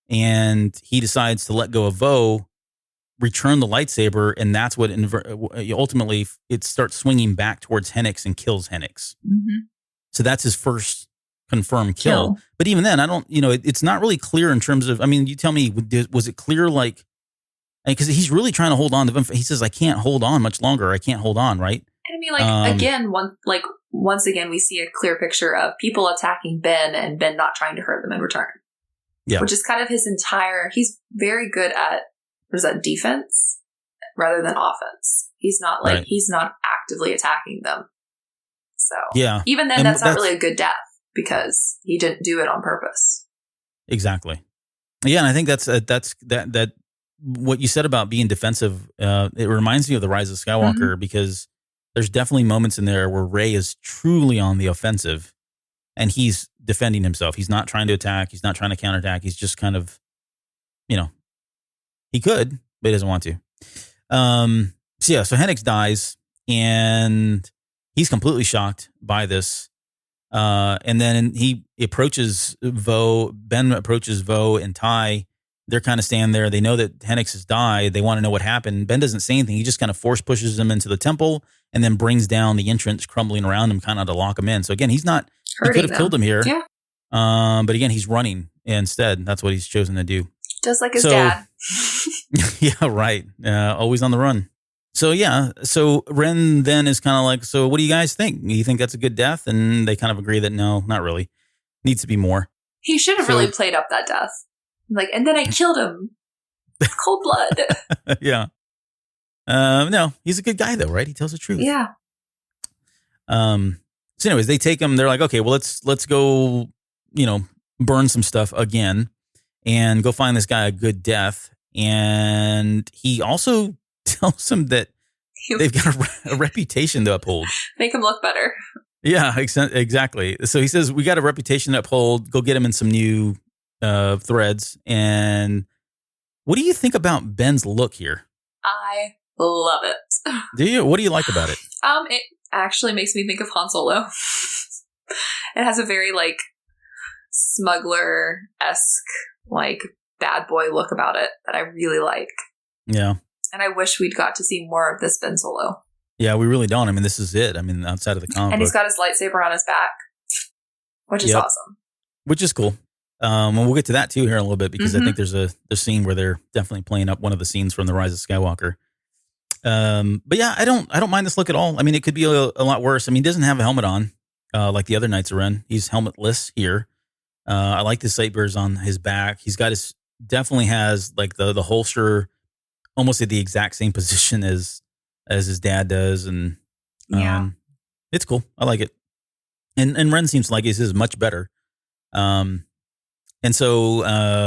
And he decides to let go of Vo, return the lightsaber, and that's what ultimately it starts swinging back towards Hennix and kills Hennix. Mm-hmm. So that's his first confirmed kill. But even then, I don't, it's not really clear in terms of, you tell me, was it clear, like, because he's really trying to hold on to him. He says, "I can't hold on much longer. I can't hold on." Right. And once again, we see a clear picture of people attacking Ben and Ben not trying to hurt them in return. Yeah. Which is kind of his he's very good at, defense rather than offense. He's not he's not actively attacking them. So yeah, even then, that's not really a good death because he didn't do it on purpose. Exactly. Yeah. And I think that what you said about being defensive, it reminds me of the Rise of Skywalker, mm-hmm. because there's definitely moments in there where Rey is truly on the offensive and he's defending himself. He's not trying to attack. He's not trying to counterattack. He's just kind of, he could, but he doesn't want to. So Hennix dies and he's completely shocked by this. And then he approaches Vo. Ben approaches Vo and Ty. They're kind of standing there. They know that Hennix has died. They want to know what happened. Ben doesn't say anything. He just kind of force pushes them into the temple and then brings down the entrance crumbling around him, kind of to lock him in. So again, he could have killed him here. Yeah. But again, he's running instead. That's what he's chosen to do. Just like his dad. Yeah, right. Always on the run. So yeah. So Ren then is kind of like, "So what do you guys think? You think that's a good death?" And they kind of agree that no, not really. Needs to be more. He should have really played up that death. And then I killed him. Cold blood. Yeah. No, he's a good guy though, right? He tells the truth. Yeah. So anyways, they take him. They're like, "Okay, well, let's go, burn some stuff again and go find this guy a good death." And he also tells him that they've got a reputation to uphold. Make him look better. Yeah, exactly. So he says, "We got a reputation to uphold. Go get him in some new threads." And what do you think about Ben's look here? I Love it. Do you? What do you like about it? It actually makes me think of Han Solo. It has a very like smuggler-esque, like bad boy look about it that I really like. Yeah. And I wish we'd got to see more of this Ben Solo. Yeah, we really don't. I mean, this is it. I mean, outside of the comic And he's book. got his lightsaber on his back, which is awesome. Which is cool. And we'll get to that too here in a little bit because I think there's a scene where they're definitely playing up one of the scenes from the Rise of Skywalker. But yeah, I don't mind this look at all. I mean, it could be a lot worse. I mean, he doesn't have a helmet on like the other Knights of Ren. He's helmetless here. I like the sabers on his back. He's got definitely has like the holster almost at the exact same position as his dad does, and it's cool. I like it. And Ren seems like his is much better. And so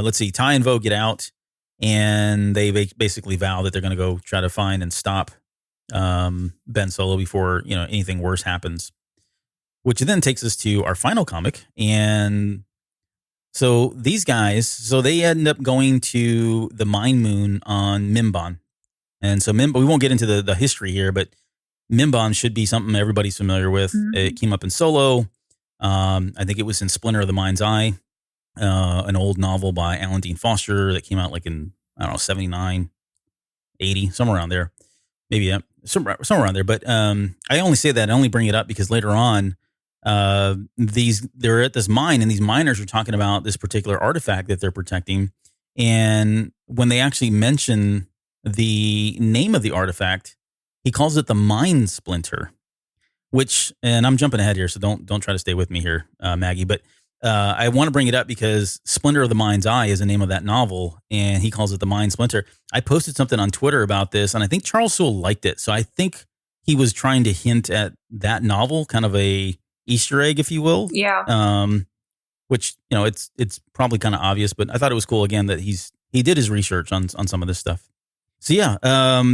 let's see, Ty and Vo get out, and they basically vow that they're going to go try to find and stop Ben Solo before anything worse happens. Which then takes us to our final comic, and so these guys, they end up going to the Mind Moon on Mimban. And so we won't get into the history here, but Mimban should be something everybody's familiar with. Mm-hmm. It came up in Solo. I think it was in Splinter of the Mind's Eye, an old novel by Alan Dean Foster that came out like in, 79, 80, somewhere around there. Maybe somewhere around there. But I only say that, I only bring it up because later on, they're at this mine, and these miners are talking about this particular artifact that they're protecting. And when they actually mention the name of the artifact, he calls it the Mind Splinter, which, and I'm jumping ahead here, so don't try to stay with me here, Maggie, but I want to bring it up because Splinter of the Mind's Eye is the name of that novel, and he calls it the Mind Splinter. I posted something on Twitter about this, and I think Charles Soule liked it. So I think he was trying to hint at that novel, kind of a Easter egg, if you will. Yeah. Which, it's probably kind of obvious, but I thought it was cool again that he did his research on some of this stuff. So yeah,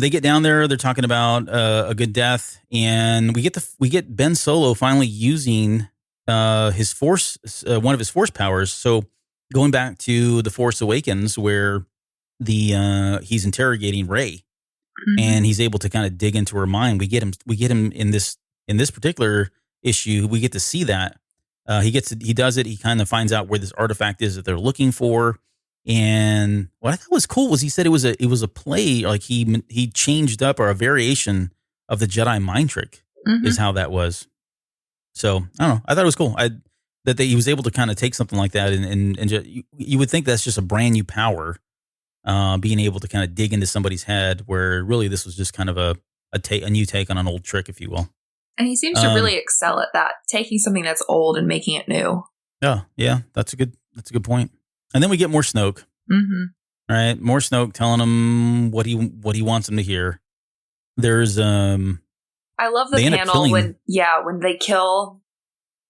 they get down there. They're talking about a good death, and we get Ben Solo finally using his force, one of his force powers. So going back to the Force Awakens, where he's interrogating Rey, and he's able to kind of dig into her mind. We get him in this particular issue. We get to see that he does it. He kind of finds out where this artifact is that they're looking for. And what I thought was cool was he said it was a play, like he changed up, or a variation of the Jedi mind trick is how that was. So I don't know. I thought it was cool. That he was able to kind of take something like that and just, you would think that's just a brand new power, being able to kind of dig into somebody's head, where really this was just kind of a new take on an old trick, if you will. And he seems to really excel at that, taking something that's old and making it new. Yeah, that's a good point. And then we get more Snoke. Mm-hmm. Right, more Snoke telling him what he wants him to hear. There's I love the panel when they kill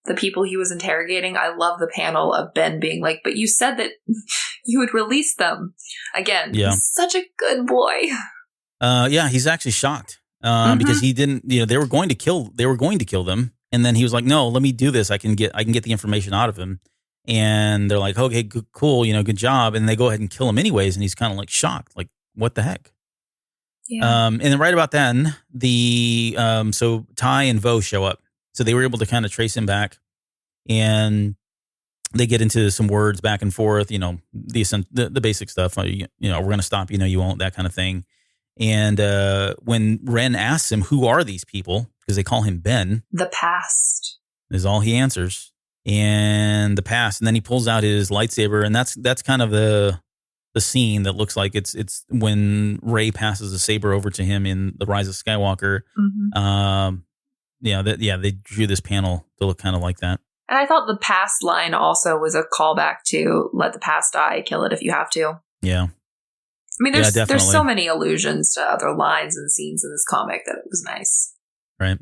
the people he was interrogating. I love the panel of Ben being like, "But you said that you would release them." Again, he's such a good boy. He's actually shocked because he didn't. They were going to kill them, and then he was like, "No, let me do this. I can get the information out of him." And they're like, "Okay, good, cool, good job." And they go ahead and kill him anyways. And he's kind of like shocked, like, "What the heck?" Yeah. And then right about then, so Ty and Vo show up. So they were able to kind of trace him back, and they get into some words back and forth. The basic stuff. We're going to stop. You won't. That kind of thing. And when Ren asks him, "Who are these people?" because they call him Ben. The past is all he answers. And the past, and then he pulls out his lightsaber, and that's kind of the scene that looks like it's when Rey passes the saber over to him in the Rise of Skywalker. Mm-hmm. They drew this panel to look kind of like that. And I thought the past line also was a callback to "Let the past die, kill it if you have to." Yeah, I mean, there's so many allusions to other lines and scenes in this comic that it was nice. Right.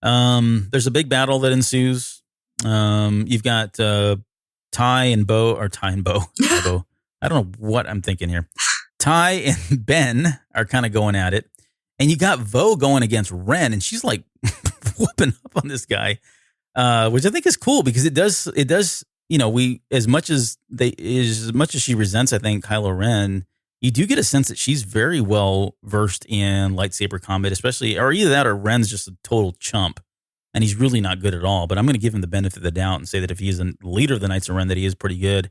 There's a big battle that ensues. You've got Ty and Bo. I don't know what I'm thinking here. Ty and Ben are kind of going at it, and you got Vo going against Ren, and she's like whooping up on this guy, which I think is cool because it does. We as much as she resents, I think, Kylo Ren, you do get a sense that she's very well versed in lightsaber combat, especially, or either that or Ren's just a total chump and he's really not good at all. But I'm going to give him the benefit of the doubt and say that if he is a leader of the Knights of Ren, that he is pretty good.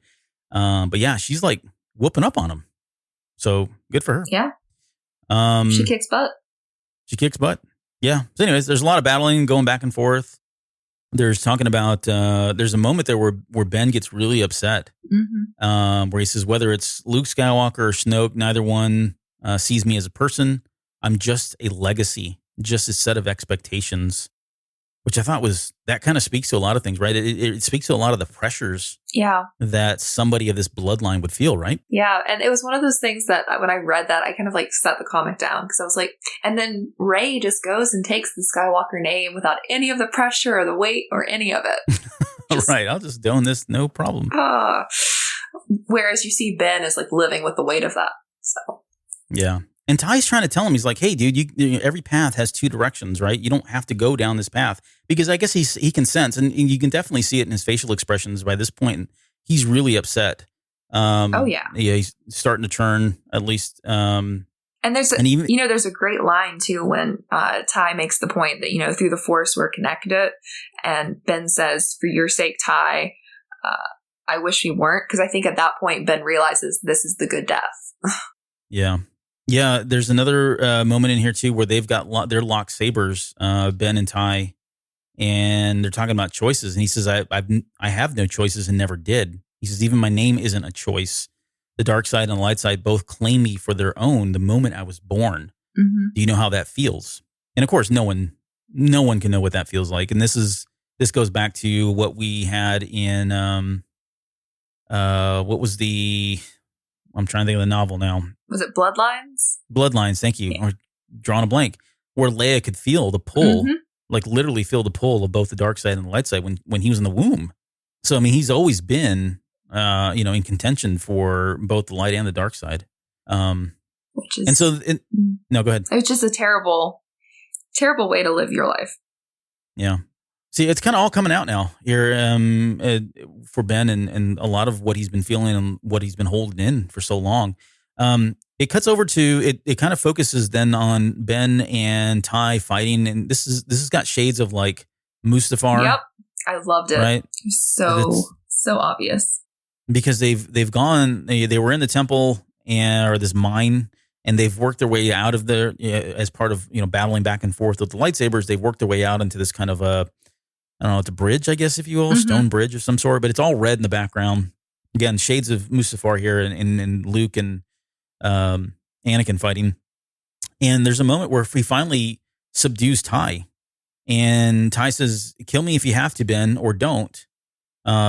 But yeah, she's like whooping up on him. So good for her. Yeah. She kicks butt. She kicks butt. Yeah. So anyways, there's a lot of battling going back and forth. There's talking about, there's a moment there where Ben gets really upset, where he says, whether it's Luke Skywalker or Snoke, neither one sees me as a person. I'm just a legacy, just a set of expectations, which I thought that kind of speaks to a lot of things, right? It speaks to a lot of the pressures that somebody of this bloodline would feel, right? Yeah. And it was one of those things that when I read that, I kind of like set the comic down because I was like, and then Rey just goes and takes the Skywalker name without any of the pressure or the weight or any of it. Right. I'll just own this. No problem. Whereas you see Ben is like living with the weight of that. So, yeah. And Ty's trying to tell him, he's like, hey, dude, every path has two directions, right? You don't have to go down this path. Because I guess he can sense, and you can definitely see it in his facial expressions by this point. He's really upset. Oh, yeah. Yeah, he's starting to turn, at least. And there's a great line, too, when Ty makes the point that, through the Force we're connected. And Ben says, for your sake, Ty, I wish we weren't. Because I think at that point, Ben realizes this is the good death. Yeah. Yeah, there's another moment in here, too, where they've got their locked sabers, Ben and Ty, and they're talking about choices. And he says, I have no choices and never did. He says, even my name isn't a choice. The dark side and the light side both claim me for their own the moment I was born. Mm-hmm. Do you know how that feels? And of course, no one can know what that feels like. And this goes back to what we had in, what was I'm trying to think of the novel now. Was it Bloodlines? Bloodlines, thank you. Yeah. Or drawing a blank. Where Leia could feel the pull, like literally feel the pull of both the dark side and the light side when he was in the womb. So, I mean, he's always been, in contention for both the light and the dark side. No, go ahead. It's just a terrible, terrible way to live your life. Yeah. See, it's kind of all coming out now here for Ben and a lot of what he's been feeling and what he's been holding in for so long. It cuts over to it kind of focuses then on Ben and Ty fighting, and this has got shades of like Mustafar. Yep, I loved it. Right, so obvious because they've gone. They were in the temple or this mine. And they've worked their way out of there as part of battling back and forth with the lightsabers. They've worked their way out into this kind of I don't know, it's a bridge, I guess, if you will, stone bridge of some sort, but it's all red in the background. Again, shades of Mustafar here and Luke and Anakin fighting. And there's a moment where he finally subdues Ty. And Ty says, kill me if you have to, Ben, or don't.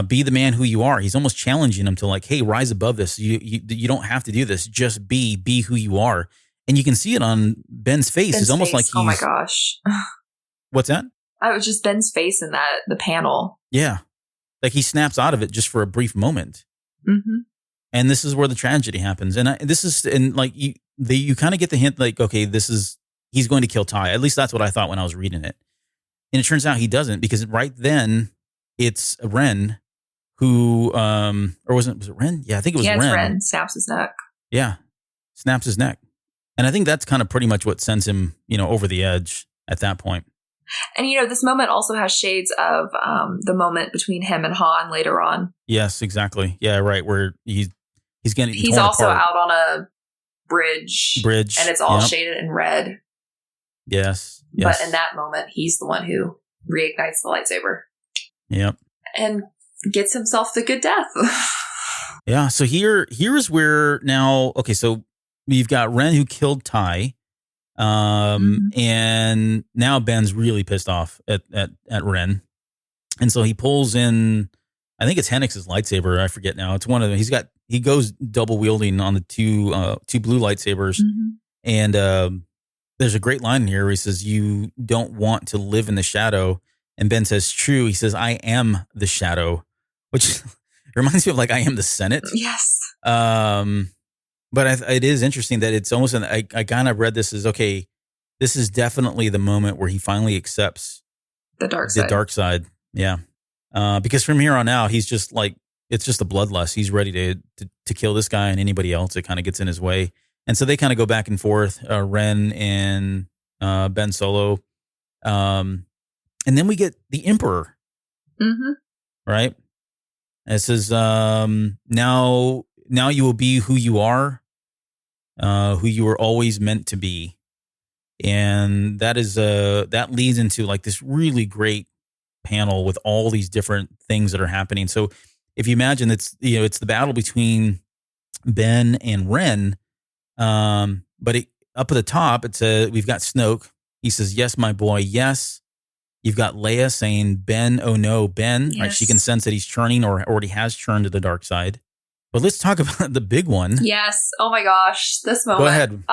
Be the man who you are. He's almost challenging him to like, hey, rise above this. You don't have to do this. Just be who you are. And you can see it on Ben's face. It's almost like he's... Oh my gosh. What's that? It was just Ben's face in the panel. Yeah. Like he snaps out of it just for a brief moment. Mm-hmm. And this is where the tragedy happens. And you kind of get the hint like, okay, he's going to kill Ty. At least that's what I thought when I was reading it. And it turns out he doesn't, because right then it's Ren who, or was it Ren? Yeah, I think it was Ren. Yeah, it's Ren. Snaps his neck. Yeah. Snaps his neck. And I think that's kind of pretty much what sends him, over the edge at that point. And, this moment also has shades of the moment between him and Han later on. Yes, exactly. Yeah, right. Where he's getting He's torn also apart. out on a bridge. And it's all shaded in red. Yes. But in that moment, he's the one who reignites the lightsaber. Yep. And gets himself the good death. Yeah. So here's where now, okay, so we've got Ren who killed Ty. And now Ben's really pissed off at Ren. And so he pulls in, I think it's Hennix's lightsaber. I forget now. It's one of them. He goes double wielding on the two blue lightsabers. Mm-hmm. And, there's a great line here where he says, you don't want to live in the shadow. And Ben says, true. He says, I am the shadow, which reminds me of like, I am the Senate. Yes. But it is interesting that it's almost I kind of read this as, okay, this is definitely the moment where he finally accepts the dark side. Yeah. Because from here on out, he's just like, it's just a bloodlust. He's ready to kill this guy and anybody else that kind of gets in his way. And so they kind of go back and forth, Ren and Ben Solo. And then we get the Emperor, right? And it says, now you will be who you are, who you were always meant to be. And that is that leads into like this really great panel with all these different things that are happening. So if you imagine it's the battle between Ben and Ren, but up at the top it says we've got Snoke. He says, "Yes, my boy, yes." You've got Leia saying, "Ben, oh no, Ben." Yes. Right? She can sense that he's churning or already has churned to the dark side. But let's talk about the big one. Yes. Oh my gosh, this moment. Go ahead.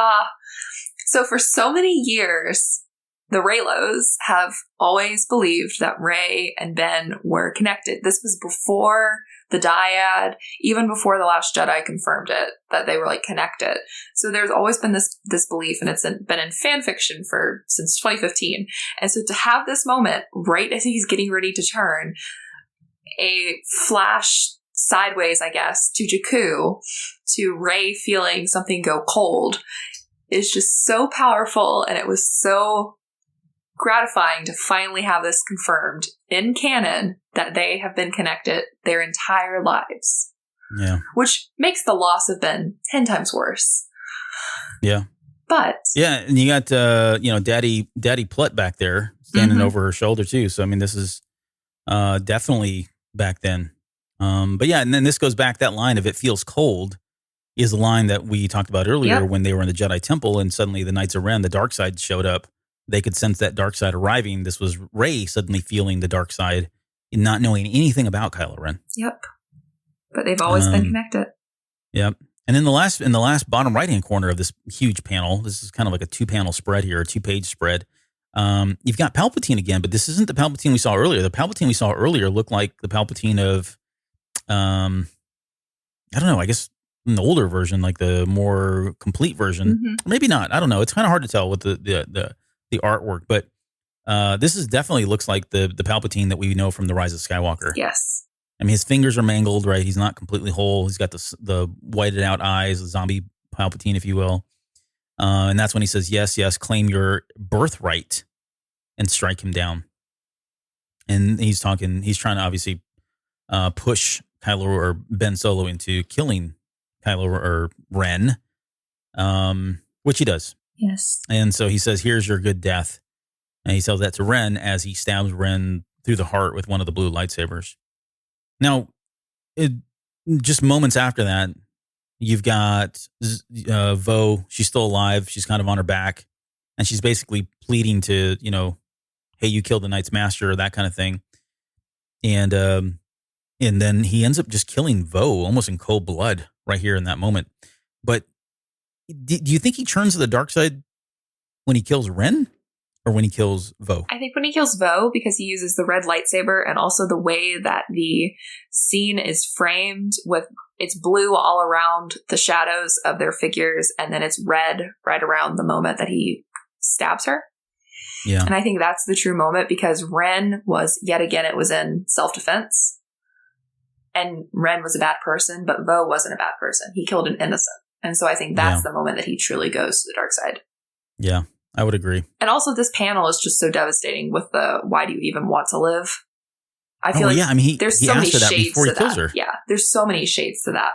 So for so many years, the Reylos have always believed that Rey and Ben were connected. This was before the dyad, even before The Last Jedi confirmed it, that they were like connected. So there's always been this belief, and it's been in fan fiction since 2015. And so to have this moment right as he's getting ready to turn, a flash sideways, I guess, to Jakku, to Rey feeling something go cold, is just so powerful, and it was so gratifying to finally have this confirmed in canon that they have been connected their entire lives. Yeah. Which makes the loss of Ben 10 times worse. Yeah. But yeah, and you got Daddy Plutt back there standing over her shoulder too. So I mean, this is definitely back then. But yeah, and then this goes back, that line of "it feels cold" is the line that we talked about earlier when they were in the Jedi Temple and suddenly the Knights of Ren, the dark side showed up. They could sense that dark side arriving. This was Rey suddenly feeling the dark side and not knowing anything about Kylo Ren. Yep. But they've always been connected. Yep. And in the last bottom right-hand corner of this huge panel, this is kind of like a 2-panel spread here, a 2-page spread. You've got Palpatine again, but this isn't the Palpatine we saw earlier. The Palpatine we saw earlier looked like the Palpatine of, I don't know, I guess in the older version, like the more complete version. Maybe not. I don't know. It's kind of hard to tell with the artwork, but this is definitely looks like the Palpatine that we know from the Rise of Skywalker. Yes. I mean, his fingers are mangled, right? He's not completely whole. He's got the whited out eyes, the zombie Palpatine, if you will. And that's when he says, "Yes, yes, claim your birthright and strike him down." And he's trying to obviously push Kylo or Ben Solo into killing Kylo Ren, which he does. Yes. And so he says, "Here's your good death." And he tells that to Ren as he stabs Ren through the heart with one of the blue lightsabers. Now, just moments after that, you've got Vo. She's still alive. She's kind of on her back. And she's basically pleading to, "Hey, you killed the Knight's Master," or that kind of thing. And then he ends up just killing Vo almost in cold blood right here in that moment. But do you think he turns to the dark side when he kills Ren or when he kills Vo? I think when he kills Vo, because he uses the red lightsaber, and also the way that the scene is framed with it's blue all around the shadows of their figures, and then it's red right around the moment that he stabs her. Yeah. And I think that's the true moment, because Ren was, yet again, it was in self-defense. And Ren was a bad person, but Vo wasn't a bad person. He killed an innocent. And so I think that's the moment that he truly goes to the dark side. Yeah, I would agree. And also this panel is just so devastating with the, why do you even want to live? I feel there's so many shades to that. Yeah, there's so many shades to that.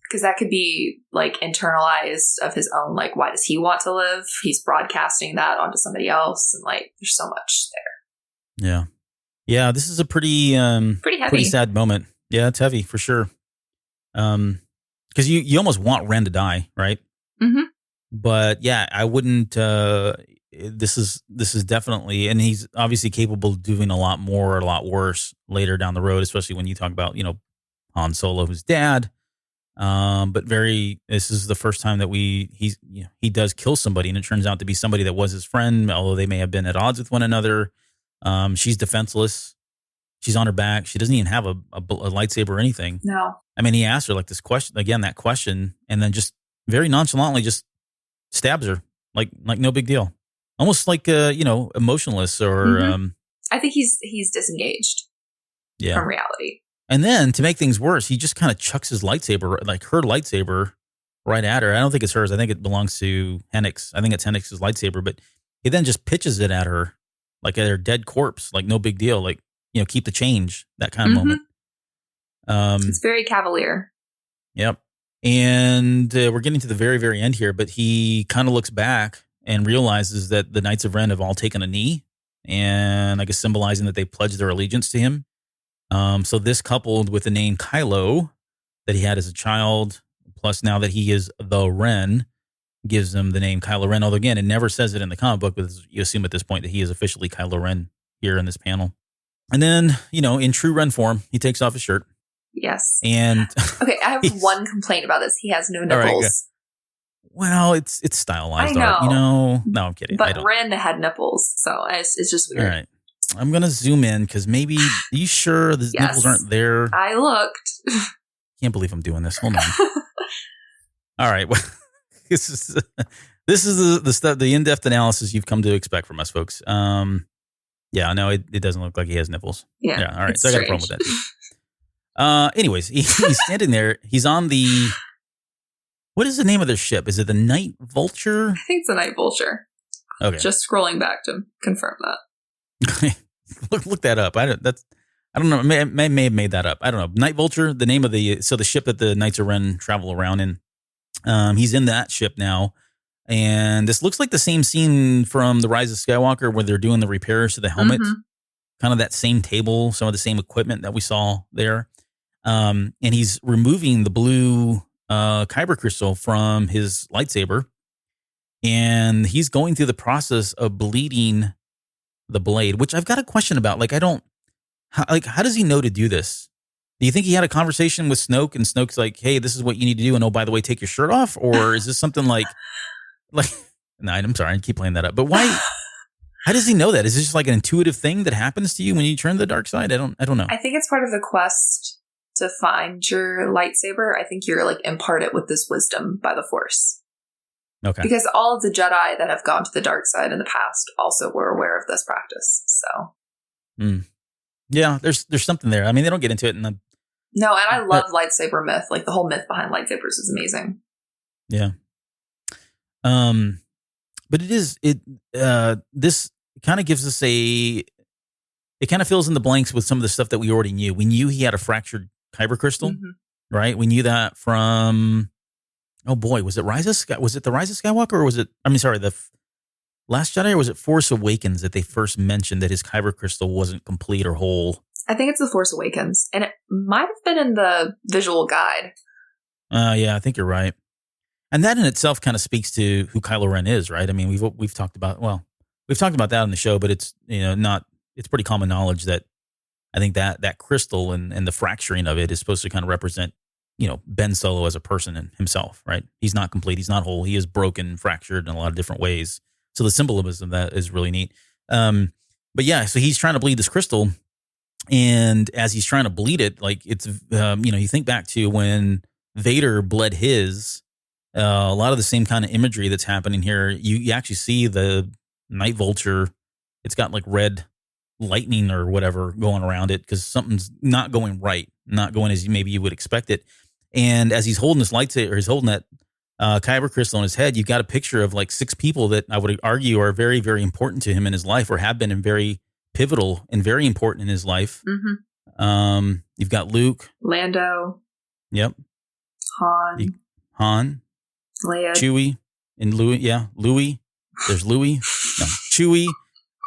Because that could be like internalized of his own, like, why does he want to live? He's broadcasting that onto somebody else. And like, there's so much there. Yeah. Yeah, this is a pretty heavy. Pretty sad moment. Yeah, it's heavy for sure. Because you almost want Ren to die, right? Mm-hmm. But yeah, I wouldn't. This is definitely, and he's obviously capable of doing a lot more, a lot worse later down the road, especially when you talk about Han Solo, who's dad. But this is the first time that he does kill somebody, and it turns out to be somebody that was his friend, although they may have been at odds with one another. She's defenseless. She's on her back. She doesn't even have a lightsaber or anything. No. I mean, he asked her like this question again, and then just very nonchalantly just stabs her like no big deal, almost like emotionless or. I think he's disengaged from reality. And then to make things worse, he just kind of chucks his lightsaber, like her lightsaber, right at her. I don't think it's hers. I think it belongs to Hennix. I think it's Hennix's lightsaber, but he then just pitches it at her, like at her dead corpse, like no big deal, like, keep the change, that kind of moment. It's very cavalier. Yep. And we're getting to the very, very end here, but he kind of looks back and realizes that the Knights of Ren have all taken a knee, and I guess symbolizing that they pledged their allegiance to him. So this, coupled with the name Kylo that he had as a child, plus now that he is the Ren, gives him the name Kylo Ren. Although again, it never says it in the comic book, but you assume at this point that he is officially Kylo Ren here in this panel. And then, in true Ren form, he takes off his shirt. Yes. And okay, I have one complaint about this. He has no nipples. Right, well, it's stylized I know. art. No, I'm kidding. But Ren had nipples, so it's just weird. All right. I'm going to zoom in because maybe, are you sure the nipples aren't there? I looked. Can't believe I'm doing this. Hold on. All right. Well, this is the stuff, the in-depth analysis you've come to expect from us, folks. Yeah, no, it doesn't look like he has nipples. Yeah. All right. So I got a problem with that too. Anyways, he's standing there. He's on the, what is the name of their ship? Is it the Night Vulture? I think it's the Night Vulture. Okay. Just scrolling back to confirm that. Look that up. I don't know. I may have made that up. I don't know. Night Vulture, the name of the ship that the Knights of Ren travel around in. He's in that ship now, and this looks like the same scene from the Rise of Skywalker where they're doing the repairs to the helmet. Mm-hmm. Kind of that same table, some of the same equipment that we saw there. And he's removing the blue kyber crystal from his lightsaber, and he's going through the process of bleeding the blade, which I've got a question about. Like, how does he know to do this? Do you think he had a conversation with Snoke and Snoke's like, hey, this is what you need to do, and oh, by the way, take your shirt off? Or is this something like, no, I'm sorry, I keep playing that up. But why, how does he know that? Is this just like an intuitive thing that happens to you when you turn to the dark side? I don't know. I think it's part of the quest to find your lightsaber. I think you're like imparted with this wisdom by the Force. Okay. Because all of the Jedi that have gone to the dark side in the past also were aware of this practice. So. Yeah, there's something there. I mean, they don't get into it in the. No, and I love lightsaber myth. Like the whole myth behind lightsabers is amazing. Yeah. But this kind of gives us it kind of fills in the blanks with some of the stuff that we already knew. We knew he had a fractured kyber crystal, right? We knew that from. Oh boy, was it the Rise of Skywalker, or was it? I mean, sorry, the Last Jedi, or was it Force Awakens that they first mentioned that his kyber crystal wasn't complete or whole? I think it's the Force Awakens, and it might have been in the visual guide. Yeah, I think you're right, and that in itself kind of speaks to who Kylo Ren is, right? I mean, we've talked about that on the show, but it's it's pretty common knowledge that I think that crystal and the fracturing of it is supposed to kind of represent, Ben Solo as a person and himself, right? He's not complete. He's not whole. He is broken, fractured in a lot of different ways. So the symbolism of that is really neat. But yeah, so he's trying to bleed this crystal. And as he's trying to bleed it, like it's, you think back to when Vader bled his, a lot of the same kind of imagery that's happening here. You actually see the Night Vulture. It's got like red lightning or whatever going around it because something's not going right, not going as maybe you would expect it. And as he's holding this lightsaber, he's holding that kyber crystal on his head, you've got a picture of like 6 people that I would argue are very, very important to him in his life, or have been, and very pivotal and very important in his life. Mm-hmm. You've got Luke, Lando. Yep. Han. Leia. Chewie and Louis. Yeah, Louis. There's Louis. No, Chewie,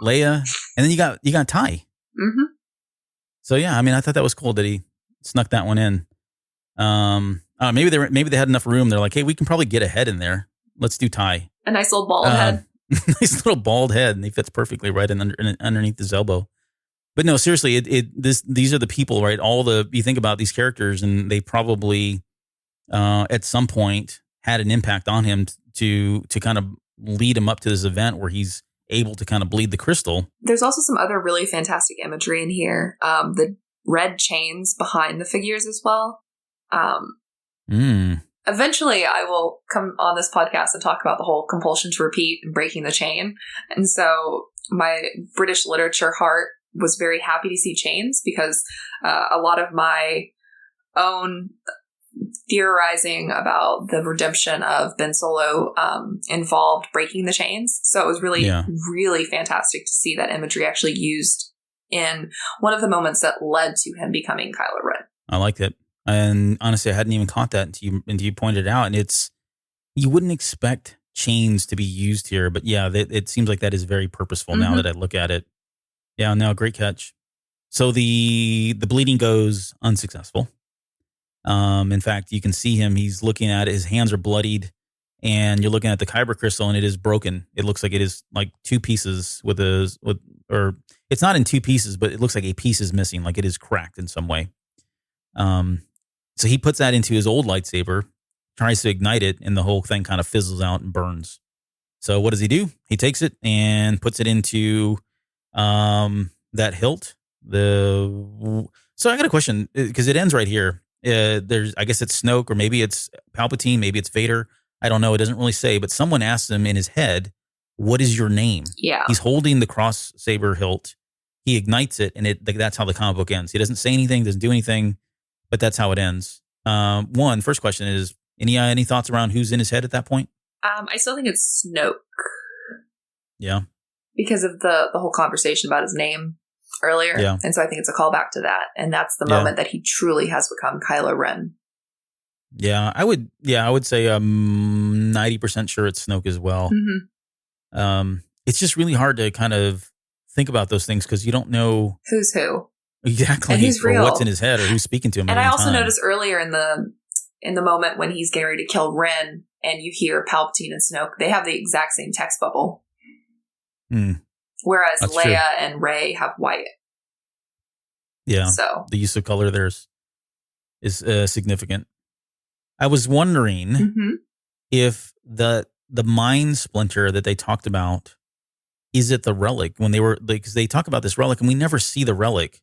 Leia, and then you got Ty. Mm-hmm. So yeah, I mean, I thought that was cool that he snuck that one in. Maybe they had enough room. They're like, hey, we can probably get a head in there. Let's do Ty. A nice little bald head. Nice little bald head, and he fits perfectly right underneath his elbow. But no, seriously, these are the people, right? You think about these characters, and they probably at some point had an impact on him to kind of lead him up to this event where he's able to kind of bleed the crystal. There's also some other really fantastic imagery in here. The red chains behind the figures as well. Eventually I will come on this podcast and talk about the whole compulsion to repeat and breaking the chain. And so my British literature heart was very happy to see chains, because a lot of my own theorizing about the redemption of Ben Solo involved breaking the chains. So it was really, really fantastic to see that imagery actually used in one of the moments that led to him becoming Kylo Ren. I like it. And honestly, I hadn't even caught that until you pointed it out. And you wouldn't expect chains to be used here, but yeah, it seems like that is very purposeful now that I look at it. Yeah, no, great catch. So the bleeding goes unsuccessful. In fact, you can see him. He's looking at it. His hands are bloodied, and you're looking at the kyber crystal, and it is broken. It looks like it is like two pieces or it's not in two pieces, but it looks like a piece is missing, like it is cracked in some way. So he puts that into his old lightsaber, tries to ignite it, and the whole thing kind of fizzles out and burns. So what does he do? He takes it and puts it into that hilt. So I got a question, because it ends right here. I guess it's Snoke, or maybe it's Palpatine, maybe it's Vader. I don't know. It doesn't really say, but someone asks him in his head, "What is your name?" Yeah. He's holding the cross saber hilt. He ignites it, and that's how the comic book ends. He doesn't say anything, doesn't do anything, but that's how it ends. First question is, any thoughts around who's in his head at that point? I still think it's Snoke. Yeah. Because of the whole conversation about his name earlier. Yeah. And so I think it's a callback to that. And that's the moment that he truly has become Kylo Ren. Yeah, I would say 90% sure it's Snoke as well. Mm-hmm. It's just really hard to kind of think about those things, because you don't know who's who. Exactly. And who's real. What's in his head, or who's speaking to him. And I also noticed earlier in the moment when he's getting ready to kill Ren, and you hear Palpatine and Snoke, they have the exact same text bubble. Whereas That's Leia true. and Rey have white. Yeah. So the use of color there is significant. I was wondering if the mind splinter that they talked about, is it the relic? When they were, because they talk about this relic and we never see the relic.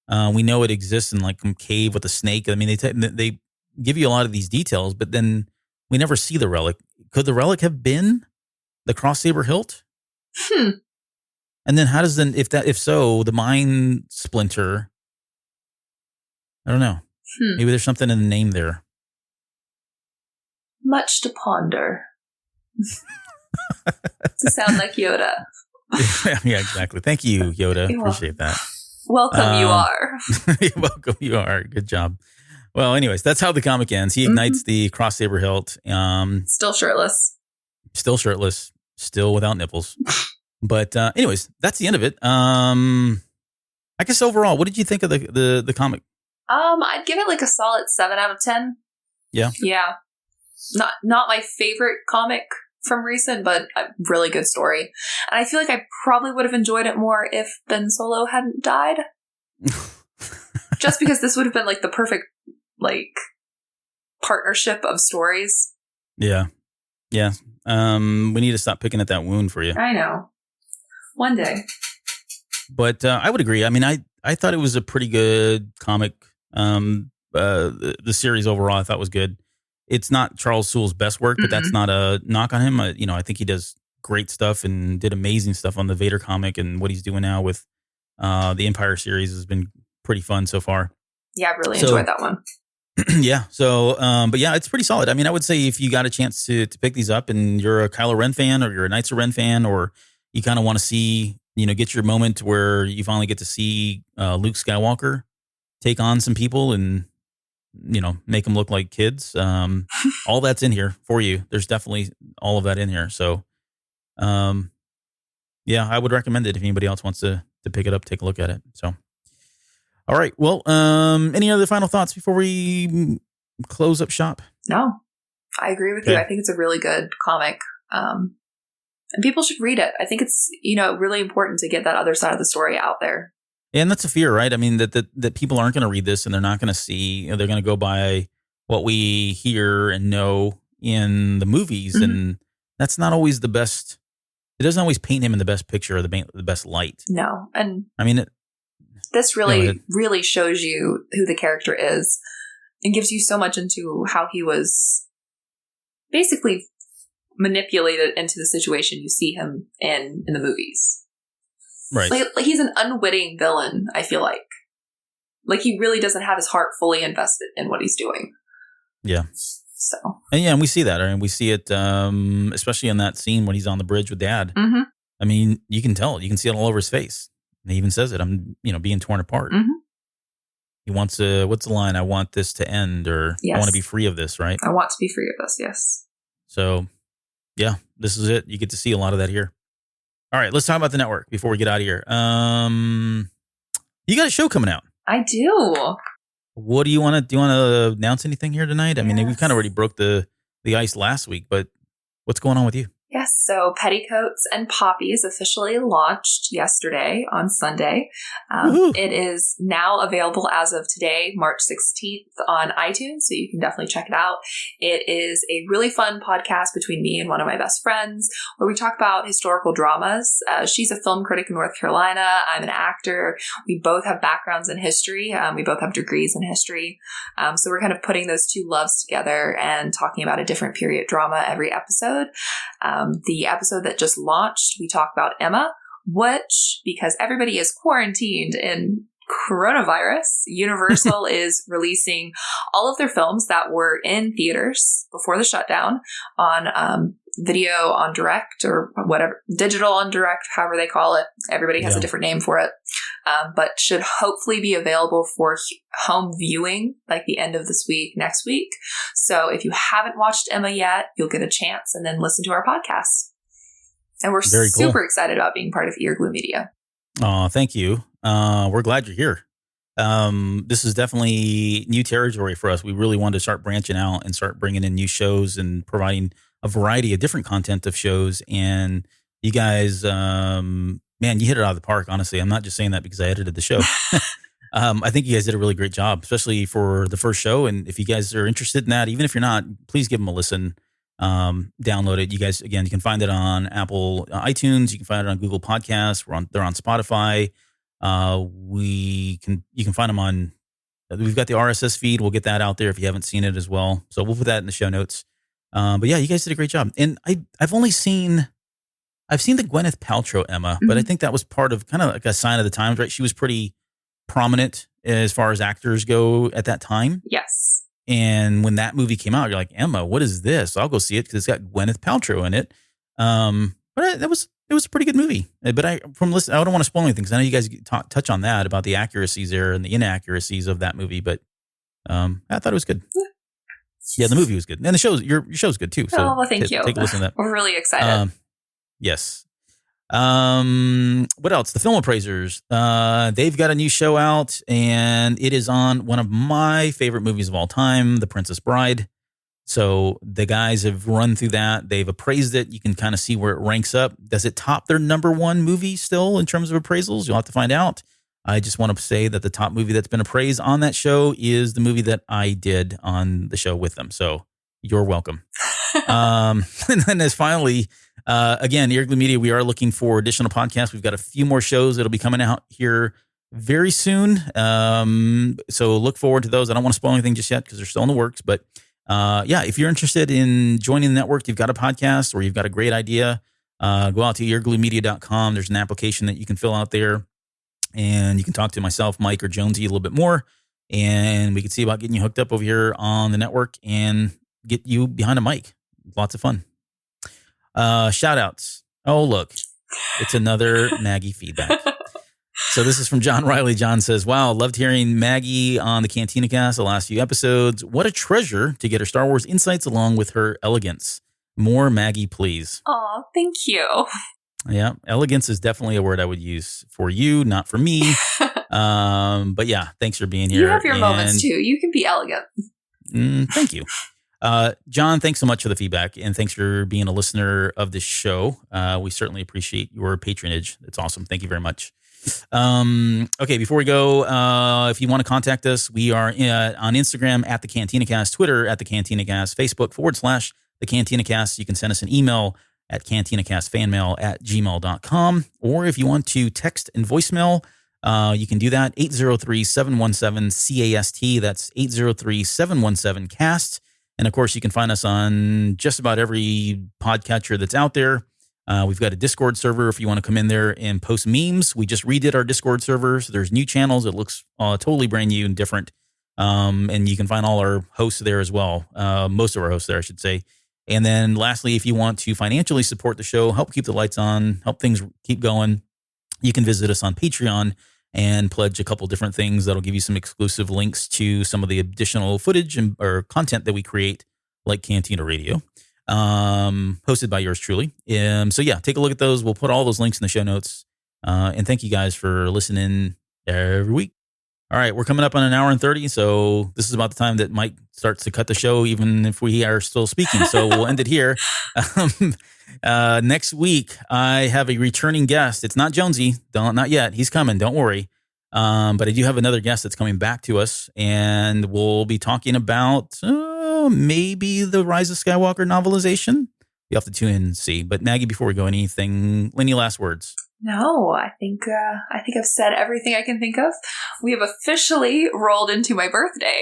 We know it exists in like some cave with a snake. I mean, they give you a lot of these details, but then we never see the relic. Could the relic have been the cross saber hilt? And then how does if so, the mind splinter, I don't know. Maybe there's something in the name there. Much to ponder. To sound like Yoda. Yeah, exactly. Thank you, Yoda. Appreciate that. Welcome, you are. Welcome, you are. Good job. Well, anyways, that's how the comic ends. He ignites the cross saber hilt. Still shirtless. Still shirtless. Still without nipples. But anyways, that's the end of it. I guess overall, what did you think of the comic? I'd give it like a solid 7 out of 10. Yeah. Yeah. Not my favorite comic from recent, but a really good story. And I feel like I probably would have enjoyed it more if Ben Solo hadn't died. Just because this would have been like the perfect like partnership of stories. Yeah. Yeah. We need to stop picking at that wound for you. I know. One day. But I would agree. I mean, I thought it was a pretty good comic. The series overall I thought was good. It's not Charles Soule's best work, but that's not a knock on him. I think he does great stuff and did amazing stuff on the Vader comic, and what he's doing now with the Empire series has been pretty fun so far. Yeah, I really enjoyed that one. Yeah. So, but yeah, it's pretty solid. I mean, I would say if you got a chance to pick these up and you're a Kylo Ren fan, or you're a Knights of Ren fan, or you kind of want to see, get your moment where you finally get to see Luke Skywalker take on some people and, make them look like kids. All that's in here for you. There's definitely all of that in here. So, yeah, I would recommend it if anybody else wants to pick it up, take a look at it. So, all right. Well, any other final thoughts before we close up shop? No, I agree with you. I think it's a really good comic. And people should read it. I think it's, really important to get that other side of the story out there. And that's a fear, right? I mean, that people aren't going to read this and they're not going to see, they're going to go by what we hear and know in the movies. And that's not always the best. It doesn't always paint him in the best picture or the best light. No. And I mean, this really shows you who the character is and gives you so much into how he was basically manipulated into the situation you see him in the movies. Right. Like he's an unwitting villain, I feel like. Like he really doesn't have his heart fully invested in what he's doing. Yeah. So. And we see that. I mean, we see it, especially in that scene when he's on the bridge with Dad. Mm-hmm. I mean, you can tell. You can see it all over his face. And he even says it. I'm, being torn apart. Mm-hmm. He wants what's the line? I want this to end, or yes. I want to be free of this, right? I want to be free of this, yes. So, yeah, this is it. You get to see a lot of that here. All right, let's talk about the network before we get out of here. You got a show coming out. I do. What do you want to announce anything here tonight? I mean, we kind of already broke the ice last week, but what's going on with you? Yes, so Petticoats and Poppies officially launched yesterday on Sunday. It is now available as of today, March 16th on iTunes, so you can definitely check it out. It is a really fun podcast between me and one of my best friends where we talk about historical dramas. She's a film critic in North Carolina. I'm an actor. We both have backgrounds in history. We both have degrees in history. So we're kind of putting those two loves together and talking about a different period drama every episode. The episode that just launched, we talk about Emma, which, because everybody is quarantined in coronavirus, Universal is releasing all of their films that were in theaters before the shutdown on video on direct or whatever, digital on direct, however they call it. Everybody has a different name for it, but should hopefully be available for home viewing like the end of this week, next week. So if you haven't watched Emma yet, you'll get a chance and then listen to our podcast. And we're super excited about being part of Earglue Media. Oh, thank you. We're glad you're here. This is definitely new territory for us. We really wanted to start branching out and start bringing in new shows and providing a variety of different content of shows. And you guys, man, you hit it out of the park, honestly. I'm not just saying that because I edited the show. I think you guys did a really great job, especially for the first show. And if you guys are interested in that, even if you're not, please give them a listen. Download it. You guys, again, you can find it on Apple iTunes. You can find it on Google Podcasts. They're on Spotify. You can find them on, we've got the RSS feed. We'll get that out there if you haven't seen it as well. So we'll put that in the show notes. But yeah, you guys did a great job. And I've seen the Gwyneth Paltrow Emma, but I think that was part of kind of like a sign of the times, right? She was pretty prominent as far as actors go at that time. Yes. And when that movie came out, you're like, Emma, what is this? I'll go see it because it's got Gwyneth Paltrow in it. But it was a pretty good movie. But I don't want to spoil anything because I know you guys touch on that about the accuracies there and the inaccuracies of that movie. But I thought it was good. Yeah, the movie was good, and your show's good too. So well, thank you. Take a listen to that. We're really excited. Yes. What else? The Film Appraisers. They've got a new show out, and it is on one of my favorite movies of all time, The Princess Bride. So the guys have run through that. They've appraised it. You can kind of see where it ranks up. Does it top their number one movie still in terms of appraisals? You'll have to find out. I just want to say that the top movie that's been appraised on that show is the movie that I did on the show with them. So you're welcome. And then as finally, again, Earglue Media, we are looking for additional podcasts. We've got a few more shows that'll be coming out here very soon. So look forward to those. I don't want to spoil anything just yet because they're still in the works. But yeah, if you're interested in joining the network, you've got a podcast or you've got a great idea, go out to eargluemedia.com. There's an application that you can fill out there. And you can talk to myself, Mike, or Jonesy a little bit more. And we can see about getting you hooked up over here on the network and get you behind a mic. Lots of fun. Shout outs. Oh, look, it's another Maggie feedback. So this is from John Riley. John says, wow, loved hearing Maggie on the Cantina Cast the last few episodes. What a treasure to get her Star Wars insights along with her elegance. More Maggie, please. Oh, thank you. Yeah, elegance is definitely a word I would use for you, not for me. But yeah, thanks for being here. You have your moments too. You can be elegant. Thank you. John, thanks so much for the feedback, and thanks for being a listener of this show. We certainly appreciate your patronage. It's awesome. Thank you very much. Okay, before we go, if you want to contact us, we are on Instagram at The Cantina Cast, Twitter at The Cantina Cast, Facebook /The Cantina Cast. You can send us an email at cantinacastfanmail@gmail.com. Or if you want to text and voicemail, you can do that, 803-717-CAST. That's 803-717-CAST. And of course, you can find us on just about every podcatcher that's out there. We've got a Discord server if you want to come in there and post memes. We just redid our Discord server, so there's new channels. It looks totally brand new and different. And you can find all our hosts there as well. Most of our hosts there, I should say. And then lastly, if you want to financially support the show, help keep the lights on, help things keep going, you can visit us on Patreon and pledge a couple different things that'll give you some exclusive links to some of the additional footage or content that we create, like Cantina Radio, hosted by yours truly. So yeah, take a look at those. We'll put all those links in the show notes. And thank you guys for listening every week. All right, we're coming up on an hour and 30, so this is about the time that Mike starts to cut the show, even if we are still speaking. So we'll end it here. Next week, I have a returning guest. It's not Jonesy. Not yet. He's coming. Don't worry. But I do have another guest that's coming back to us, and we'll be talking about maybe the Rise of Skywalker novelization. You have to tune in and see. But Maggie, before we go, any last words? No, I think I've said everything I can think of. We have officially rolled into my birthday.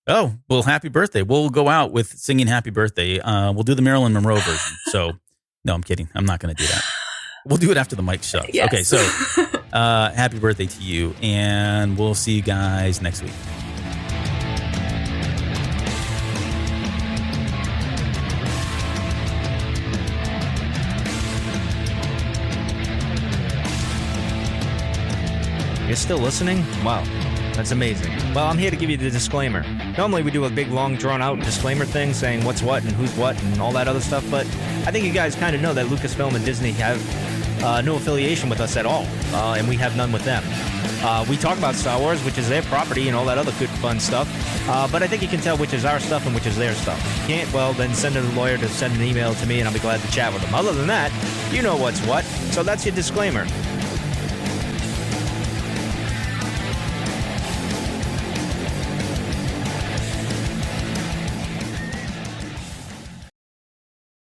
Oh, well, happy birthday. We'll go out with singing happy birthday. We'll do the Marilyn Monroe version. So, no, I'm kidding. I'm not going to do that. We'll do it after the mic show. Yes. Okay, so happy birthday to you, and we'll see you guys next week. You're still listening? Wow, that's amazing. Well, I'm here to give you the disclaimer. Normally we do a big, long, drawn-out disclaimer thing saying what's what and who's what and all that other stuff, but I think you guys kind of know that Lucasfilm and Disney have no affiliation with us at all, and we have none with them. We talk about Star Wars, which is their property and all that other good, fun stuff, but I think you can tell which is our stuff and which is their stuff. If you can't, well, then send a lawyer to send an email to me and I'll be glad to chat with them. Other than that, you know what's what, so that's your disclaimer.